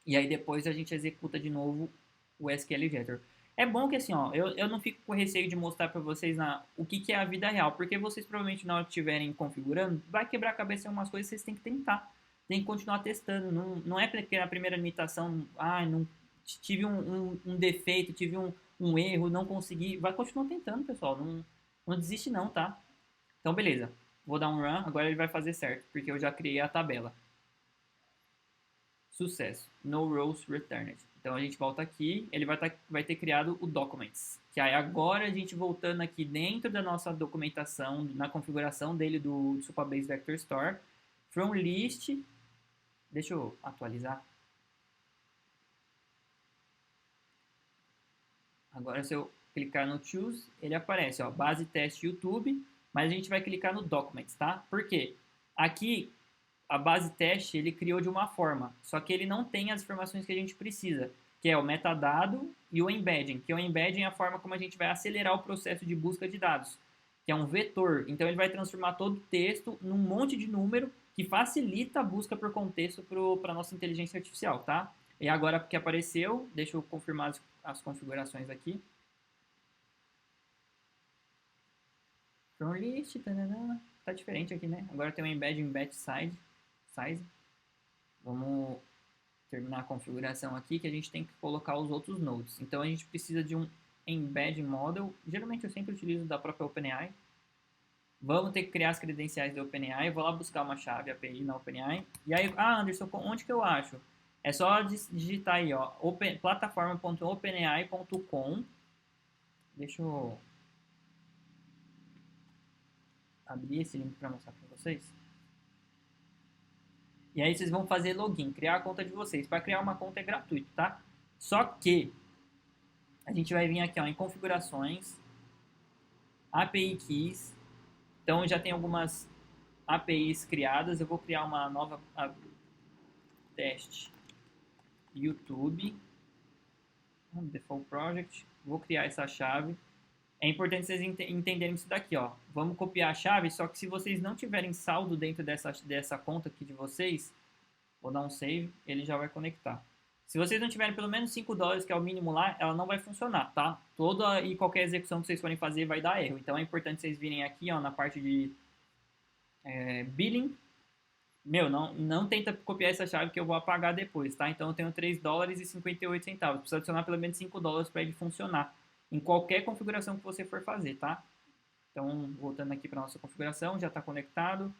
E aí depois a gente executa de novo o SQL Editor. É bom que assim, ó, eu não fico com receio de mostrar para vocês o que é a vida real, porque vocês provavelmente na hora que estiverem configurando, vai quebrar a cabeça em umas coisas que vocês têm que tentar. Tem que continuar testando. Não é porque na primeira imitação, não tive um defeito, tive um erro, não consegui. Vai continuar tentando, pessoal. Não desiste não, tá? Então, beleza. Vou dar um run, agora ele vai fazer certo, porque eu já criei a tabela. Sucesso. No rows returned. Então a gente volta aqui, ele vai ter criado o documents. Que aí agora a gente voltando aqui dentro da nossa documentação, na configuração dele do Supabase Vector Store, from list, deixa eu atualizar. Agora se eu clicar no choose, ele aparece, ó, base teste YouTube, mas a gente vai clicar no documents, tá? Por quê? Aqui a base teste ele criou de uma forma, só que ele não tem as informações que a gente precisa, que é o metadado e o embedding, que o embedding é a forma como a gente vai acelerar o processo de busca de dados, que é um vetor. Então ele vai transformar todo o texto num monte de número que facilita a busca por contexto para a nossa inteligência artificial, tá? E agora que apareceu, deixa eu confirmar as configurações aqui. From list, tá diferente aqui, né? Agora tem um embedding batch size. Vamos terminar a configuração aqui, que a gente tem que colocar os outros nodes. Então a gente precisa de um embedding model. Geralmente eu sempre utilizo da própria OpenAI. Vamos ter que criar as credenciais da OpenAI. Vou lá buscar uma chave API na OpenAI. E aí, Anderson, onde que eu acho? É só digitar aí, ó, plataforma.openai.com. Deixa eu abrir esse link para mostrar para vocês. E aí vocês vão fazer login, criar a conta de vocês. Para criar uma conta é gratuito, tá? Só que a gente vai vir aqui, ó, em configurações, API Keys. Então já tem algumas APIs criadas. Eu vou criar uma nova teste YouTube, default project. Vou criar essa chave. É importante vocês entenderem isso daqui, ó. Vamos copiar a chave, só que se vocês não tiverem saldo dentro dessa conta aqui de vocês, vou dar um save, ele já vai conectar. Se vocês não tiverem pelo menos $5, que é o mínimo lá, ela não vai funcionar, tá? Toda e qualquer execução que vocês forem fazer vai dar erro. Então é importante vocês virem aqui, ó, na parte de billing. Meu, não tenta copiar essa chave que eu vou apagar depois, tá? Então eu tenho $3,58. Precisa adicionar pelo menos $5 para ele funcionar em qualquer configuração que você for fazer, tá? Então, voltando aqui para nossa configuração, já está conectado.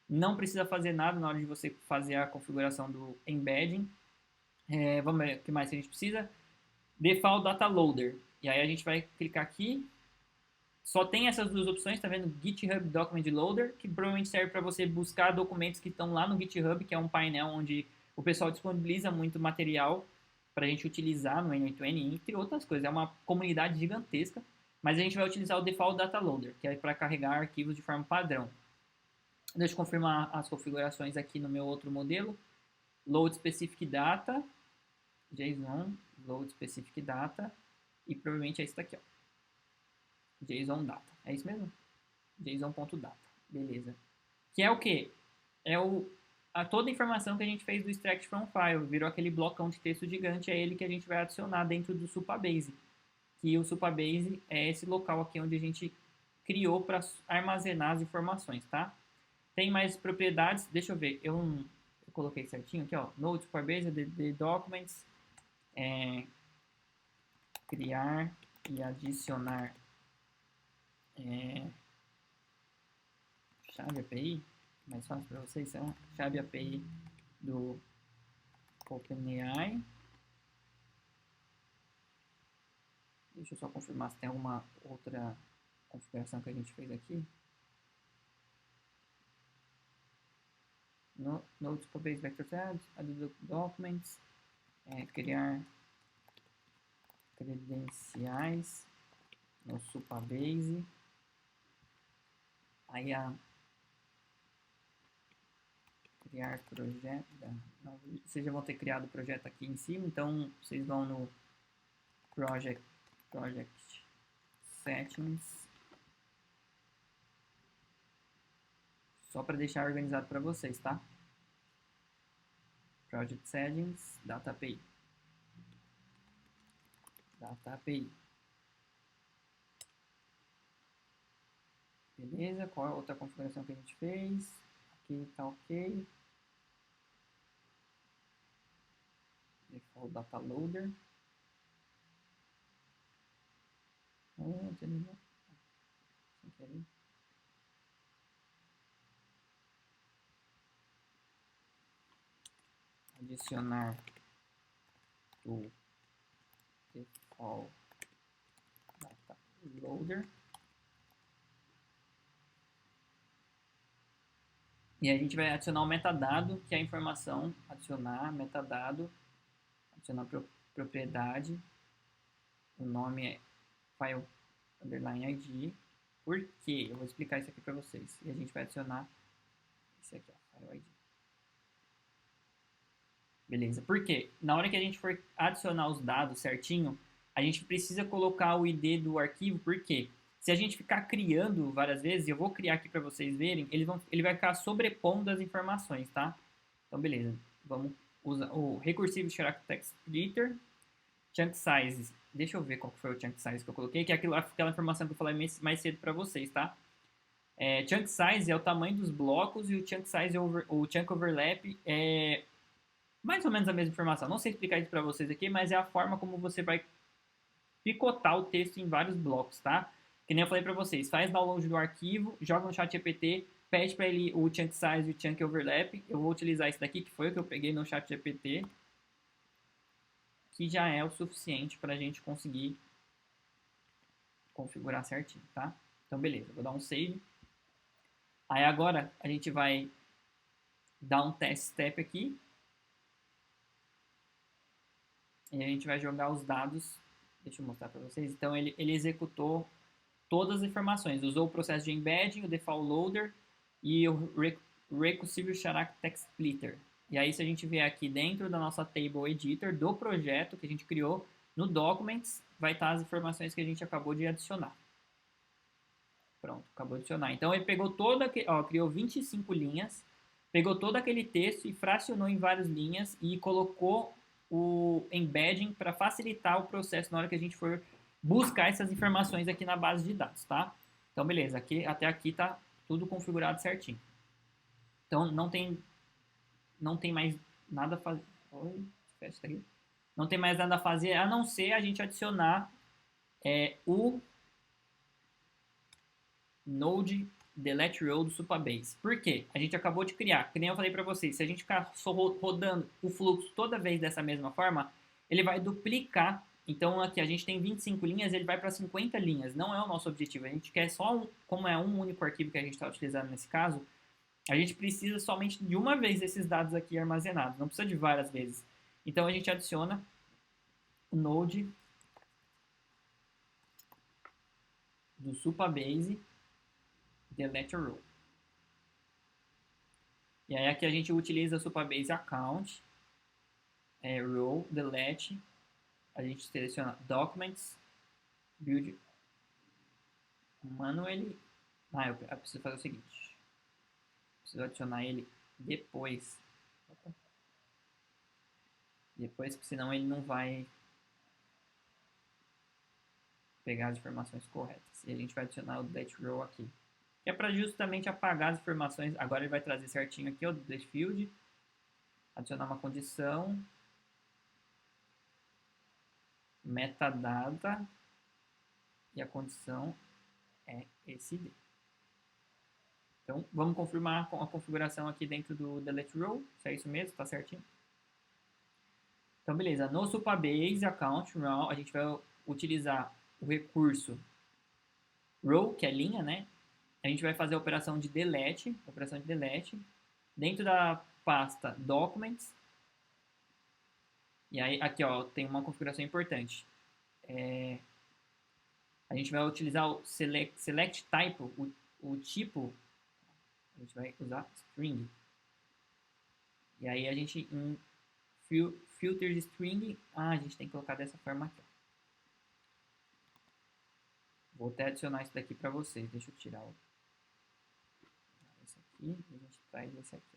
Não precisa fazer nada na hora de você fazer a configuração do embedding. Vamos ver o que mais a gente precisa. Default Data Loader. E aí a gente vai clicar aqui. Só tem essas duas opções, tá vendo? GitHub Document Loader, que provavelmente serve para você buscar documentos que estão lá no GitHub, que é um painel onde o pessoal disponibiliza muito material para a gente utilizar no N8N, entre outras coisas. É uma comunidade gigantesca, mas a gente vai utilizar o Default Data Loader, que é para carregar arquivos de forma padrão. Deixa eu confirmar as configurações aqui no meu outro modelo. Load Specific Data, JSON, Load Specific Data, e provavelmente é isso daqui, ó. JSON Data. É isso mesmo? JSON.data. Beleza. Que é o quê? É toda a informação que a gente fez do extract from file, virou aquele blocão de texto gigante, é ele que a gente vai adicionar dentro do Supabase. Que o Supabase é esse local aqui onde a gente criou para armazenar as informações, tá? Tem mais propriedades, deixa eu ver, eu coloquei certinho aqui, ó, Node Supabase, the Documents, criar e adicionar chave API, mais fácil para vocês, é chave API do OpenAI. Deixa eu só confirmar se tem alguma outra configuração que a gente fez aqui. Node Supabase Vector Tabs, add documents, criar credenciais no Supabase. Aí criar projeto. Vocês já vão ter criado o projeto aqui em cima, então vocês vão no Project Settings, só para deixar organizado para vocês, tá? Project Settings, Data API. Data API. Beleza, qual é a outra configuração que a gente fez? Aqui tá ok. Default Data Loader. Sem querer. Adicionar o Default Data Loader. E a gente vai adicionar o metadado, que é a informação, adicionar metadado, adicionar propriedade, o nome é file underline ID. Por quê? Eu vou explicar isso aqui para vocês. E a gente vai adicionar esse aqui, ó, file ID. Beleza, por quê? Na hora que a gente for adicionar os dados certinho, a gente precisa colocar o ID do arquivo, por quê? Se a gente ficar criando várias vezes, eu vou criar aqui para vocês verem, ele vai ficar sobrepondo as informações, tá? Então, beleza. Vamos usar o Recursive Character Text Splitter, Chunk Size. Deixa eu ver qual foi o Chunk Size que eu coloquei, que é aquela informação que eu falei mais cedo para vocês, tá? Chunk Size é o tamanho dos blocos e o Chunk Size, o Chunk Overlap é mais ou menos a mesma informação. Não sei explicar isso para vocês aqui, mas é a forma como você vai picotar o texto em vários blocos, tá? Que nem eu falei para vocês, faz download do arquivo, joga no ChatGPT, pede para ele o chunk size e o chunk overlap. Eu vou utilizar esse daqui, que foi o que eu peguei no ChatGPT, que já é o suficiente para a gente conseguir configurar certinho, tá? Então, beleza, vou dar um save. Aí agora a gente vai dar um test step aqui. E a gente vai jogar os dados. Deixa eu mostrar para vocês. Então, ele executou todas as informações. Usou o processo de embedding, o default loader e o recursive character text splitter. E aí, se a gente vier aqui dentro da nossa table editor do projeto que a gente criou, no documents, vai estar as informações que a gente acabou de adicionar. Pronto, acabou de adicionar. Então, ele pegou criou 25 linhas, pegou todo aquele texto e fracionou em várias linhas e colocou o embedding para facilitar o processo na hora que a gente for buscar essas informações aqui na base de dados, tá? Então, beleza, até aqui tá tudo configurado certinho. Então, não tem mais nada a fazer. Não tem mais nada a fazer, a não ser a gente adicionar o Node Delete Row do Supabase. Por quê? A gente acabou de criar, que nem eu falei para vocês, se a gente ficar só rodando o fluxo toda vez dessa mesma forma, ele vai duplicar. Então aqui a gente tem 25 linhas, ele vai para 50 linhas. Não é o nosso objetivo. A gente quer só, como é um único arquivo que a gente está utilizando nesse caso, a gente precisa somente de uma vez desses dados aqui armazenados. Não precisa de várias vezes. Então a gente adiciona o Node do Supabase Delete Row. E aí aqui a gente utiliza o Supabase Account, Row, Delete, a gente seleciona Documents, Build, Manually. Eu preciso fazer o seguinte, preciso adicionar ele depois Opa. Depois, senão ele não vai pegar as informações corretas. E a gente vai adicionar o delete row aqui. Que é para justamente apagar as informações. Agora ele vai trazer certinho aqui o delete field. Adicionar uma condição. Metadata. E a condição é esse ID. Então, vamos confirmar a configuração aqui dentro do delete row. Se é isso mesmo, está certinho. Então, beleza. No Supabase Account Row, a gente vai utilizar o recurso row, que é linha, né? A gente vai fazer a operação de delete, dentro da pasta documents. E aí, aqui, ó, tem uma configuração importante. A gente vai utilizar o select type, o tipo, a gente vai usar string. E aí a gente, em filter string, a gente tem que colocar dessa forma aqui, ó. Vou até adicionar isso daqui para vocês. Deixa eu tirar esse aqui e a gente traz esse aqui,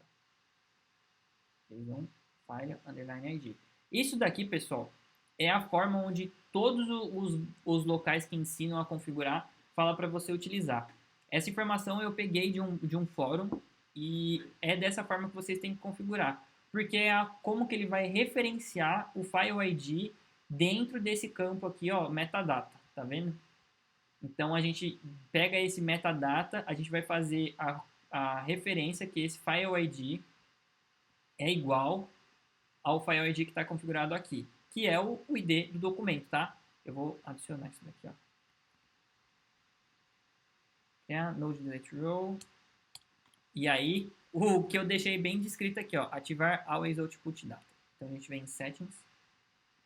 ó. File underline ID. Isso daqui, pessoal, é a forma onde todos os locais que ensinam a configurar fala para você utilizar. Essa informação eu peguei de um fórum e é dessa forma que vocês têm que configurar. Porque é como que ele vai referenciar o File ID dentro desse campo aqui, ó, metadata. Tá vendo? Então, a gente pega esse metadata, a gente vai fazer a referência que esse File ID é igual ao File ID que está configurado aqui, que é o ID do documento, tá? Eu vou adicionar isso daqui, ó. É a node delete row. E aí, o que eu deixei bem descrito aqui, ó, ativar always output data. Então, a gente vem em settings,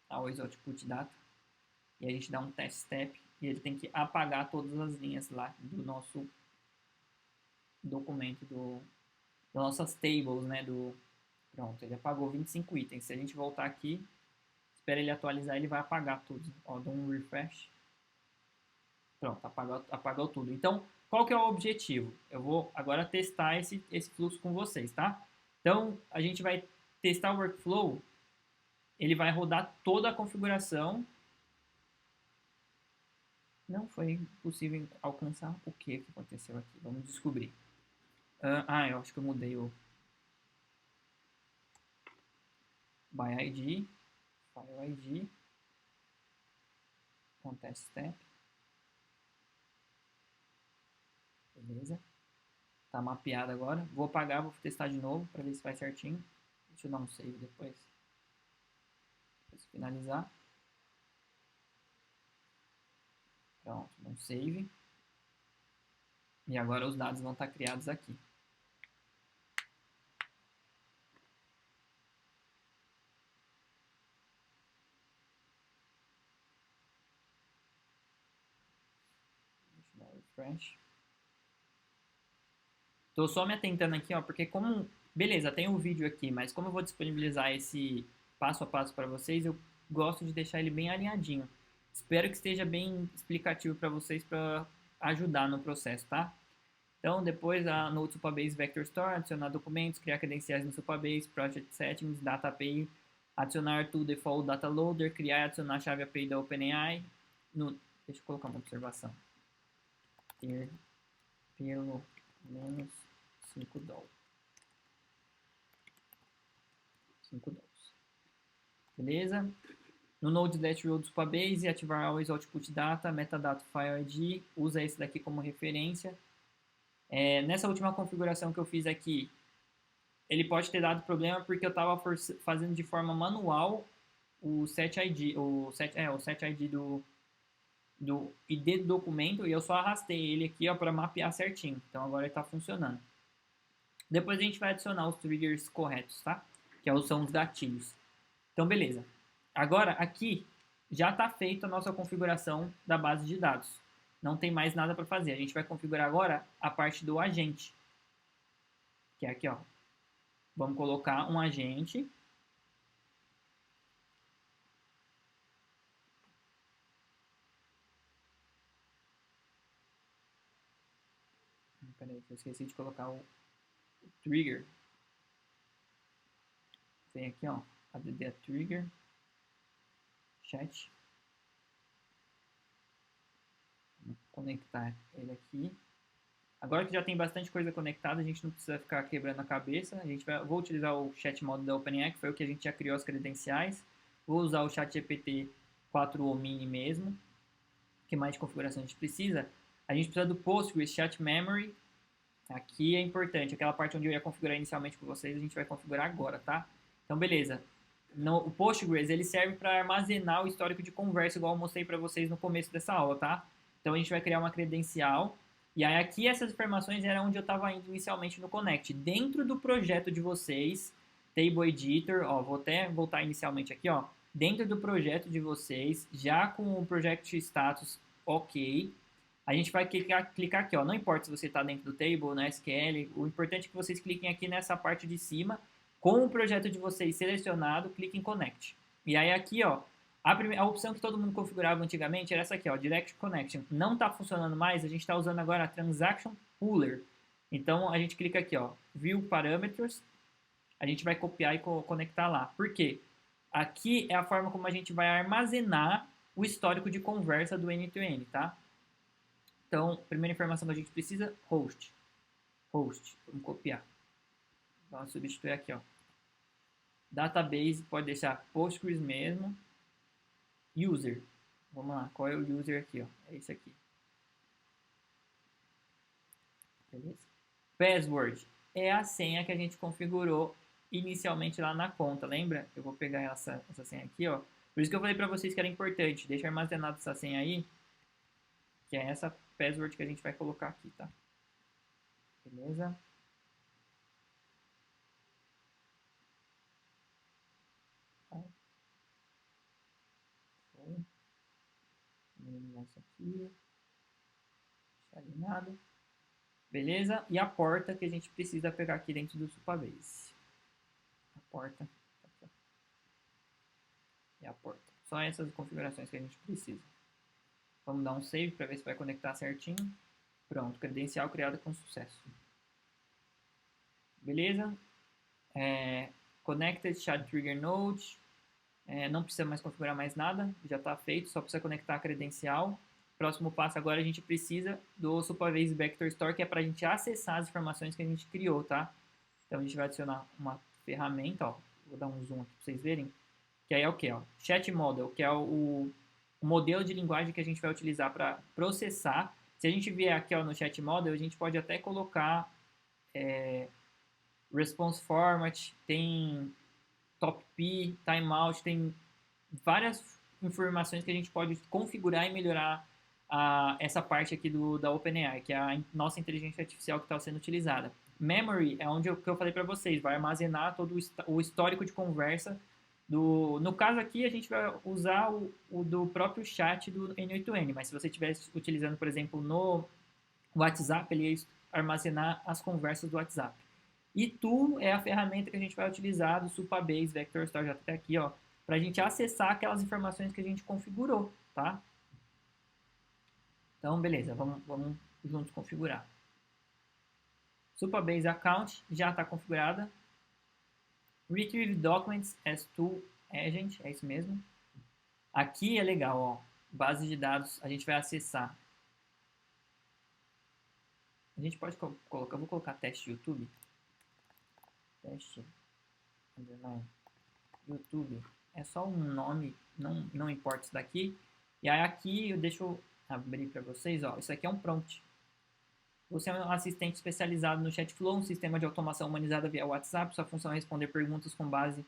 always output data, e a gente dá um test step, e ele tem que apagar todas as linhas lá do nosso documento, das nossas tables, né, pronto, ele apagou 25 itens. Se a gente voltar aqui, espera ele atualizar, ele vai apagar tudo. Ó, dá um refresh. Pronto, apagou tudo. Então, qual que é o objetivo? Eu vou agora testar esse fluxo com vocês, tá? Então, a gente vai testar o workflow. Ele vai rodar toda a configuração. Não foi possível alcançar o que aconteceu aqui. Vamos descobrir. Eu acho que eu mudei o by ID, file ID, contest step. Beleza? Tá mapeado agora. Vou apagar, vou testar de novo para ver se vai certinho. Deixa eu dar um save depois. Depois finalizar. Pronto, um save. E agora os dados vão estar criados aqui. Deixa eu dar um refresh. Tô só me atentando aqui, ó, porque como... Beleza, tem um vídeo aqui, mas como eu vou disponibilizar esse passo a passo para vocês, eu gosto de deixar ele bem alinhadinho. Espero que esteja bem explicativo para vocês, para ajudar no processo, tá? Então, depois no Supabase Vector Store, adicionar documentos, criar credenciais no Supabase, Project Settings, Data API, adicionar to Default Data Loader, criar e adicionar a chave API da OpenAI. Deixa eu colocar uma observação. Ter pelo menos 5 dólares. 5 dólares. Beleza? No Node Delete Row do Supabase, ativar Always Output Data, Metadata File ID, usa esse daqui como referência. Nessa última configuração que eu fiz aqui, ele pode ter dado problema porque eu estava fazendo de forma manual o set ID, o set ID do ID do documento, e eu só arrastei ele aqui para mapear certinho. Então agora ele está funcionando. Depois a gente vai adicionar os triggers corretos, tá? Que são os gatilhos. Então beleza. Agora aqui já está feita a nossa configuração da base de dados. Não tem mais nada para fazer. A gente vai configurar agora a parte do agente. Que é aqui, ó. Vamos colocar um agente. Peraí, que eu esqueci de colocar o trigger. Tem aqui, ó, add trigger, chat. Vou conectar ele aqui. Agora que já tem bastante coisa conectada, a gente não precisa ficar quebrando a cabeça. Vou utilizar o chat model da OpenAI, que foi o que a gente já criou as credenciais. Vou usar o ChatGPT 4o Mini mesmo. O que mais de configuração a gente precisa? A gente precisa do Postgres Chat Memory. Aqui é importante, aquela parte onde eu ia configurar inicialmente com vocês, a gente vai configurar agora, tá? Então, beleza. O Postgres, ele serve para armazenar o histórico de conversa, igual eu mostrei para vocês no começo dessa aula, tá? Então, a gente vai criar uma credencial. E aí, aqui, essas informações eram onde eu estava indo inicialmente no Connect. Dentro do projeto de vocês, Table Editor, ó, vou até voltar inicialmente aqui, ó. Dentro do projeto de vocês, já com o Project Status ok, a gente vai clicar aqui, ó. Não importa se você está dentro do Table, na SQL, o importante é que vocês cliquem aqui nessa parte de cima, com o projeto de vocês selecionado, clique em Connect. E aí aqui, ó, a opção que todo mundo configurava antigamente era essa aqui, ó, Direct Connection. Não está funcionando mais, a gente está usando agora a Transaction Pooler. Então, a gente clica aqui, ó, View Parameters, a gente vai copiar e conectar lá. Por quê? Aqui é a forma como a gente vai armazenar o histórico de conversa do N2N, tá? Então, primeira informação que a gente precisa, host. Host, vamos copiar. Vamos substituir aqui, ó. Database, pode deixar Postgres mesmo. User, vamos lá, qual é o user aqui, ó? É esse aqui. Beleza? Password, é a senha que a gente configurou inicialmente lá na conta, lembra? Eu vou pegar essa senha aqui, ó. Por isso que eu falei pra vocês que era importante, deixa armazenada essa senha aí, que é essa password que a gente vai colocar aqui, tá? Beleza? Minimizar isso aqui. Deixar alinhado. Beleza? E a porta que a gente precisa pegar aqui dentro do Supabase. A porta. E a porta. Só essas configurações que a gente precisa. Vamos dar um save para ver se vai conectar certinho. Pronto, credencial criada com sucesso. Beleza? Connected Chat Trigger Node. Não precisa mais configurar mais nada, já está feito, só precisa conectar a credencial. Próximo passo agora a gente precisa do Supabase Vector Store, que é para a gente acessar as informações que a gente criou, tá? Então a gente vai adicionar uma ferramenta, ó, vou dar um zoom aqui para vocês verem, que aí é o que? Chat Model, que é o modelo de linguagem que a gente vai utilizar para processar. Se a gente vier aqui ó, no Chat Model, a gente pode até colocar Response Format, tem Top P, Timeout, tem várias informações que a gente pode configurar e melhorar essa parte aqui da OpenAI, que é a nossa inteligência artificial que está sendo utilizada. Memory é onde que eu falei para vocês, vai armazenar todo o histórico de conversa. No caso aqui, a gente vai usar o do próprio chat do N8N, mas se você estivesse utilizando, por exemplo, no WhatsApp, ele ia armazenar as conversas do WhatsApp. E Tool é a ferramenta que a gente vai utilizar do Supabase Vector Store, já está aqui, ó, para a gente acessar aquelas informações que a gente configurou, tá? Então, beleza, vamos juntos configurar. Supabase Account já está configurada. Retrieve Documents as Tool Agent, é isso mesmo. Aqui é legal, ó, base de dados, a gente vai acessar. A gente pode colocar, vou colocar teste YouTube. Teste, underline, YouTube. É só um nome, não importa isso daqui. E aí aqui eu deixo abrir para vocês, ó. Isso aqui é um prompt. Você é um assistente especializado no Chatflow, um sistema de automação humanizada via WhatsApp. Sua função é responder perguntas com base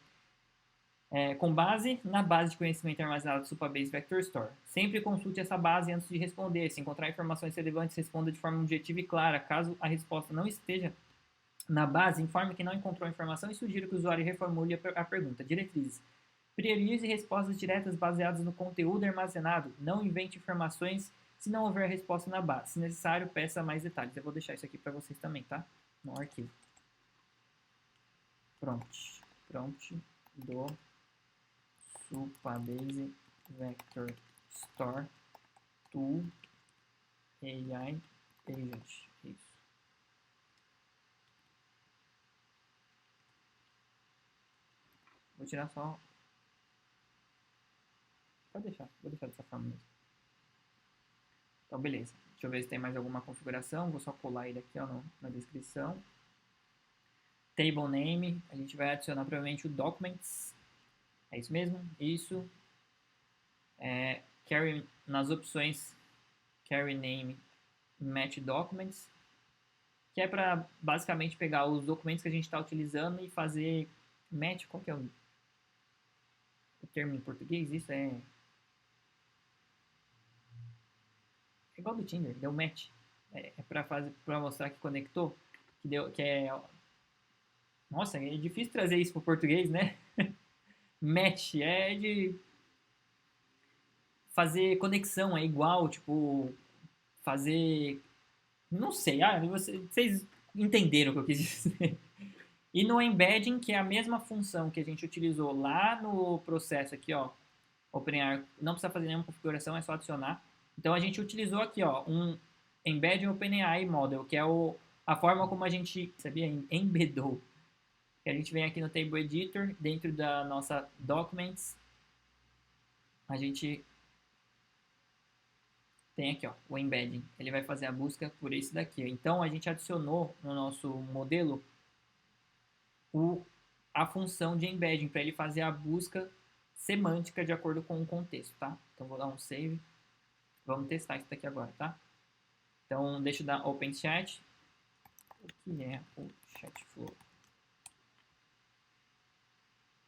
na base de conhecimento armazenado do Supabase Vector Store. Sempre consulte essa base antes de responder. Se encontrar informações relevantes, responda de forma objetiva e clara. Caso a resposta não esteja na base, informe que não encontrou a informação e sugira que o usuário reformule a pergunta. Diretrizes. Priorize respostas diretas baseadas no conteúdo armazenado. Não invente informações se não houver resposta na base. Se necessário, peça mais detalhes. Eu vou deixar isso aqui para vocês também, tá? No arquivo. Prompt do Supabase Vector Store Tool AI Agent. Isso. Vou tirar só... Pode deixar, vou deixar dessa forma mesmo. Então, beleza. Deixa eu ver se tem mais alguma configuração. Vou só colar ele aqui ó, na descrição. Table name, a gente vai adicionar provavelmente o documents. É isso mesmo? Isso. Carry, nas opções carry name, match documents, que é para basicamente pegar os documentos que a gente está utilizando e fazer match. Qual que é o termo em português? Isso é igual do Tinder, deu match. É para mostrar que conectou, que é... Nossa, é difícil trazer isso para o português, né? Match é de fazer conexão, é igual, tipo, fazer... Não sei, vocês entenderam o que eu quis dizer. E no embedding, que é a mesma função que a gente utilizou lá no processo aqui, ó, OpenAI, não precisa fazer nenhuma configuração, é só adicionar. Então a gente utilizou aqui, ó, um embedding OpenAI model, que é a forma como a gente, sabia, embedou. Que a gente vem aqui no Table Editor, dentro da nossa Documents, a gente tem aqui, ó, o embedding. Ele vai fazer a busca por esse daqui. Então a gente adicionou no nosso modelo a função de embedding para ele fazer a busca semântica de acordo com o contexto, tá? Então vou dar um save. Vamos testar isso daqui agora, tá? Então deixa eu dar Open Chat. O que é o Chatflow?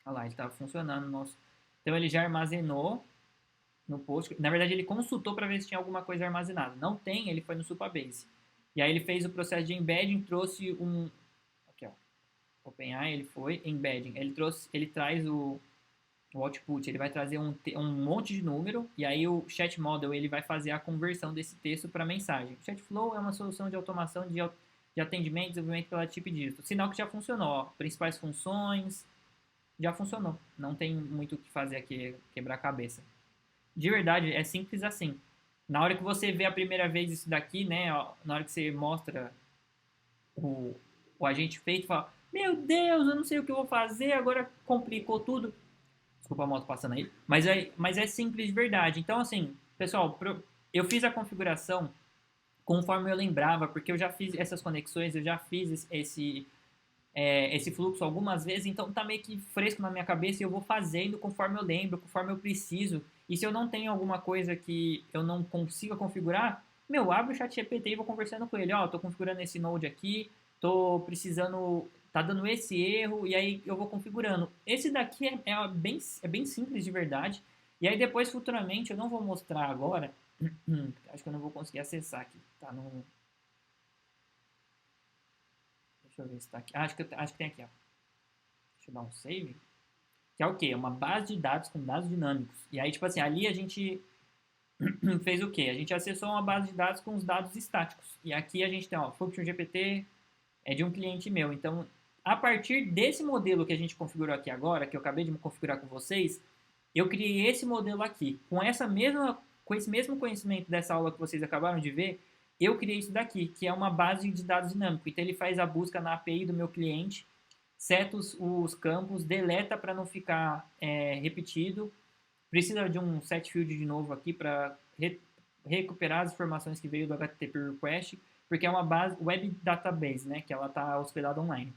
Olha lá, ele estava funcionando no nosso. Então ele já armazenou no post. Na verdade ele consultou para ver se tinha alguma coisa armazenada. Não tem, ele foi no Supabase. E aí ele fez o processo de embedding, trouxe um... Aqui, ó. OpenAI, ele foi embedding. Ele traz o output, ele vai trazer um monte de número, e aí o chat model ele vai fazer a conversão desse texto para mensagem. O Chatflow é uma solução de automação de atendimento e desenvolvimento pela chip dígito. Sinal que já funcionou, ó. Principais funções, já funcionou. Não tem muito o que fazer aqui, quebrar a cabeça. De verdade, é simples assim. Na hora que você vê a primeira vez isso daqui, né, ó, na hora que você mostra o agente feito, fala, meu Deus, eu não sei o que eu vou fazer, agora complicou tudo. Desculpa a moto passando aí. Mas é simples de verdade. Então, assim, pessoal, eu fiz a configuração conforme eu lembrava, porque eu já fiz essas conexões, eu já fiz esse fluxo algumas vezes, então tá meio que fresco na minha cabeça e eu vou fazendo conforme eu lembro, conforme eu preciso. E se eu não tenho alguma coisa que eu não consiga configurar, meu, abro o chat GPT e vou conversando com ele. Ó, tô configurando esse node aqui, tô precisando, tá dando esse erro, e aí eu vou configurando. Esse daqui é bem simples de verdade. E aí depois, futuramente, eu não vou mostrar agora, acho que eu não vou conseguir acessar aqui, tá no... Deixa eu ver se tá aqui. Acho que tem aqui, ó. Deixa eu dar um save. Que é o quê? É uma base de dados com dados dinâmicos. E aí, tipo assim, ali a gente fez o quê? A gente acessou uma base de dados com os dados estáticos. E aqui a gente tem, ó, Function GPT é de um cliente meu. Então, a partir desse modelo que a gente configurou aqui agora, que eu acabei de configurar com vocês, eu criei esse modelo aqui. Com esse mesmo conhecimento dessa aula que vocês acabaram de ver, eu criei isso daqui, que é uma base de dados dinâmico. Então, ele faz a busca na API do meu cliente, seta os campos, deleta para não ficar repetido. Precisa de um set field de novo aqui para recuperar as informações que veio do HTTP request, porque é uma base web database, né, que ela está hospedada online.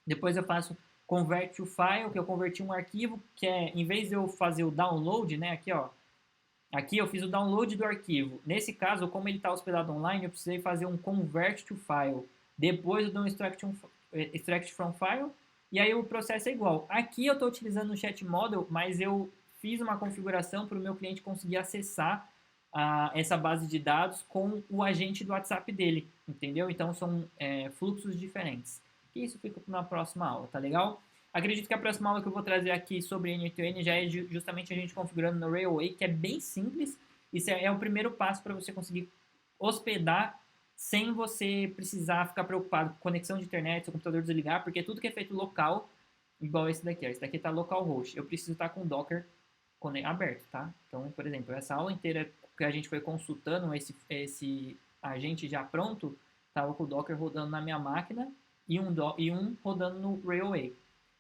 Depois eu faço convert to file, que eu converti um arquivo, que é, em vez de eu fazer o download, né, aqui ó, aqui eu fiz o download do arquivo. Nesse caso, como ele está hospedado online, eu precisei fazer um convert to file. Depois eu dou um extract from file, e aí o processo é igual. Aqui eu estou utilizando o chat model, mas eu fiz uma configuração para o meu cliente conseguir acessar essa base de dados com o agente do WhatsApp dele, entendeu? Então são fluxos diferentes. E isso fica para uma próxima aula, tá legal? Acredito que a próxima aula que eu vou trazer aqui sobre N8N já é justamente a gente configurando no Railway, que é bem simples. Isso é o primeiro passo para você conseguir hospedar sem você precisar ficar preocupado com conexão de internet, seu computador desligar, porque tudo que é feito local, igual esse daqui, ó, esse daqui está localhost. Eu preciso estar com o Docker aberto, tá? Então, por exemplo, essa aula inteira que a gente foi consultando esse agente já pronto, estava com o Docker rodando na minha máquina e um rodando no Railway.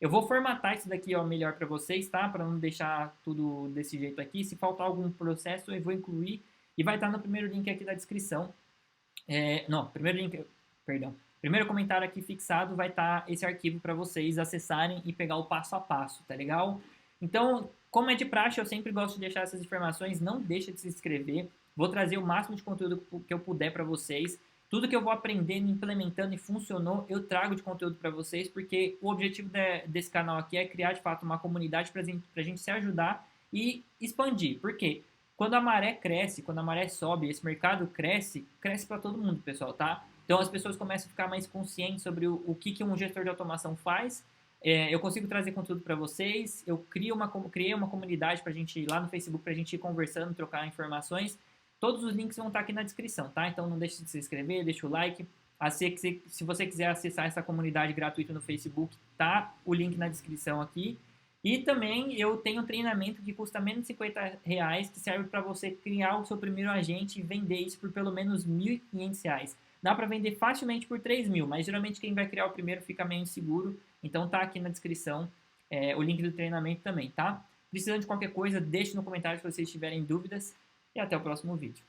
Eu vou formatar isso daqui, ó, melhor para vocês, tá? Para não deixar tudo desse jeito aqui. Se faltar algum processo, eu vou incluir e vai estar no primeiro link aqui da descrição. Não, primeiro link, perdão. Primeiro comentário aqui fixado vai estar esse arquivo para vocês acessarem e pegar o passo a passo, tá legal? Então, como é de praxe, eu sempre gosto de deixar essas informações. Não deixa de se inscrever. Vou trazer o máximo de conteúdo que eu puder para vocês. Tudo que eu vou aprendendo, implementando e funcionou, eu trago de conteúdo para vocês, porque o objetivo desse canal aqui é criar, de fato, uma comunidade para a gente se ajudar e expandir. Por quê? Quando a maré cresce, quando a maré sobe, esse mercado cresce, cresce para todo mundo, pessoal, tá? Então as pessoas começam a ficar mais conscientes sobre o que um gestor de automação faz. Eu consigo trazer conteúdo para vocês, eu criei uma comunidade para a gente ir lá no Facebook, para a gente ir conversando, trocar informações. Todos os links vão estar aqui na descrição, tá? Então não deixe de se inscrever, deixa o like. Se você quiser acessar essa comunidade gratuita no Facebook, tá o link na descrição aqui. E também eu tenho um treinamento que custa menos de R$ 50, que serve para você criar o seu primeiro agente e vender isso por pelo menos R$ 1.500. Dá para vender facilmente por 3.000, mas geralmente quem vai criar o primeiro fica meio inseguro. Então tá aqui na descrição o link do treinamento também, tá? Precisando de qualquer coisa, deixe no comentário se vocês tiverem dúvidas. E até o próximo vídeo.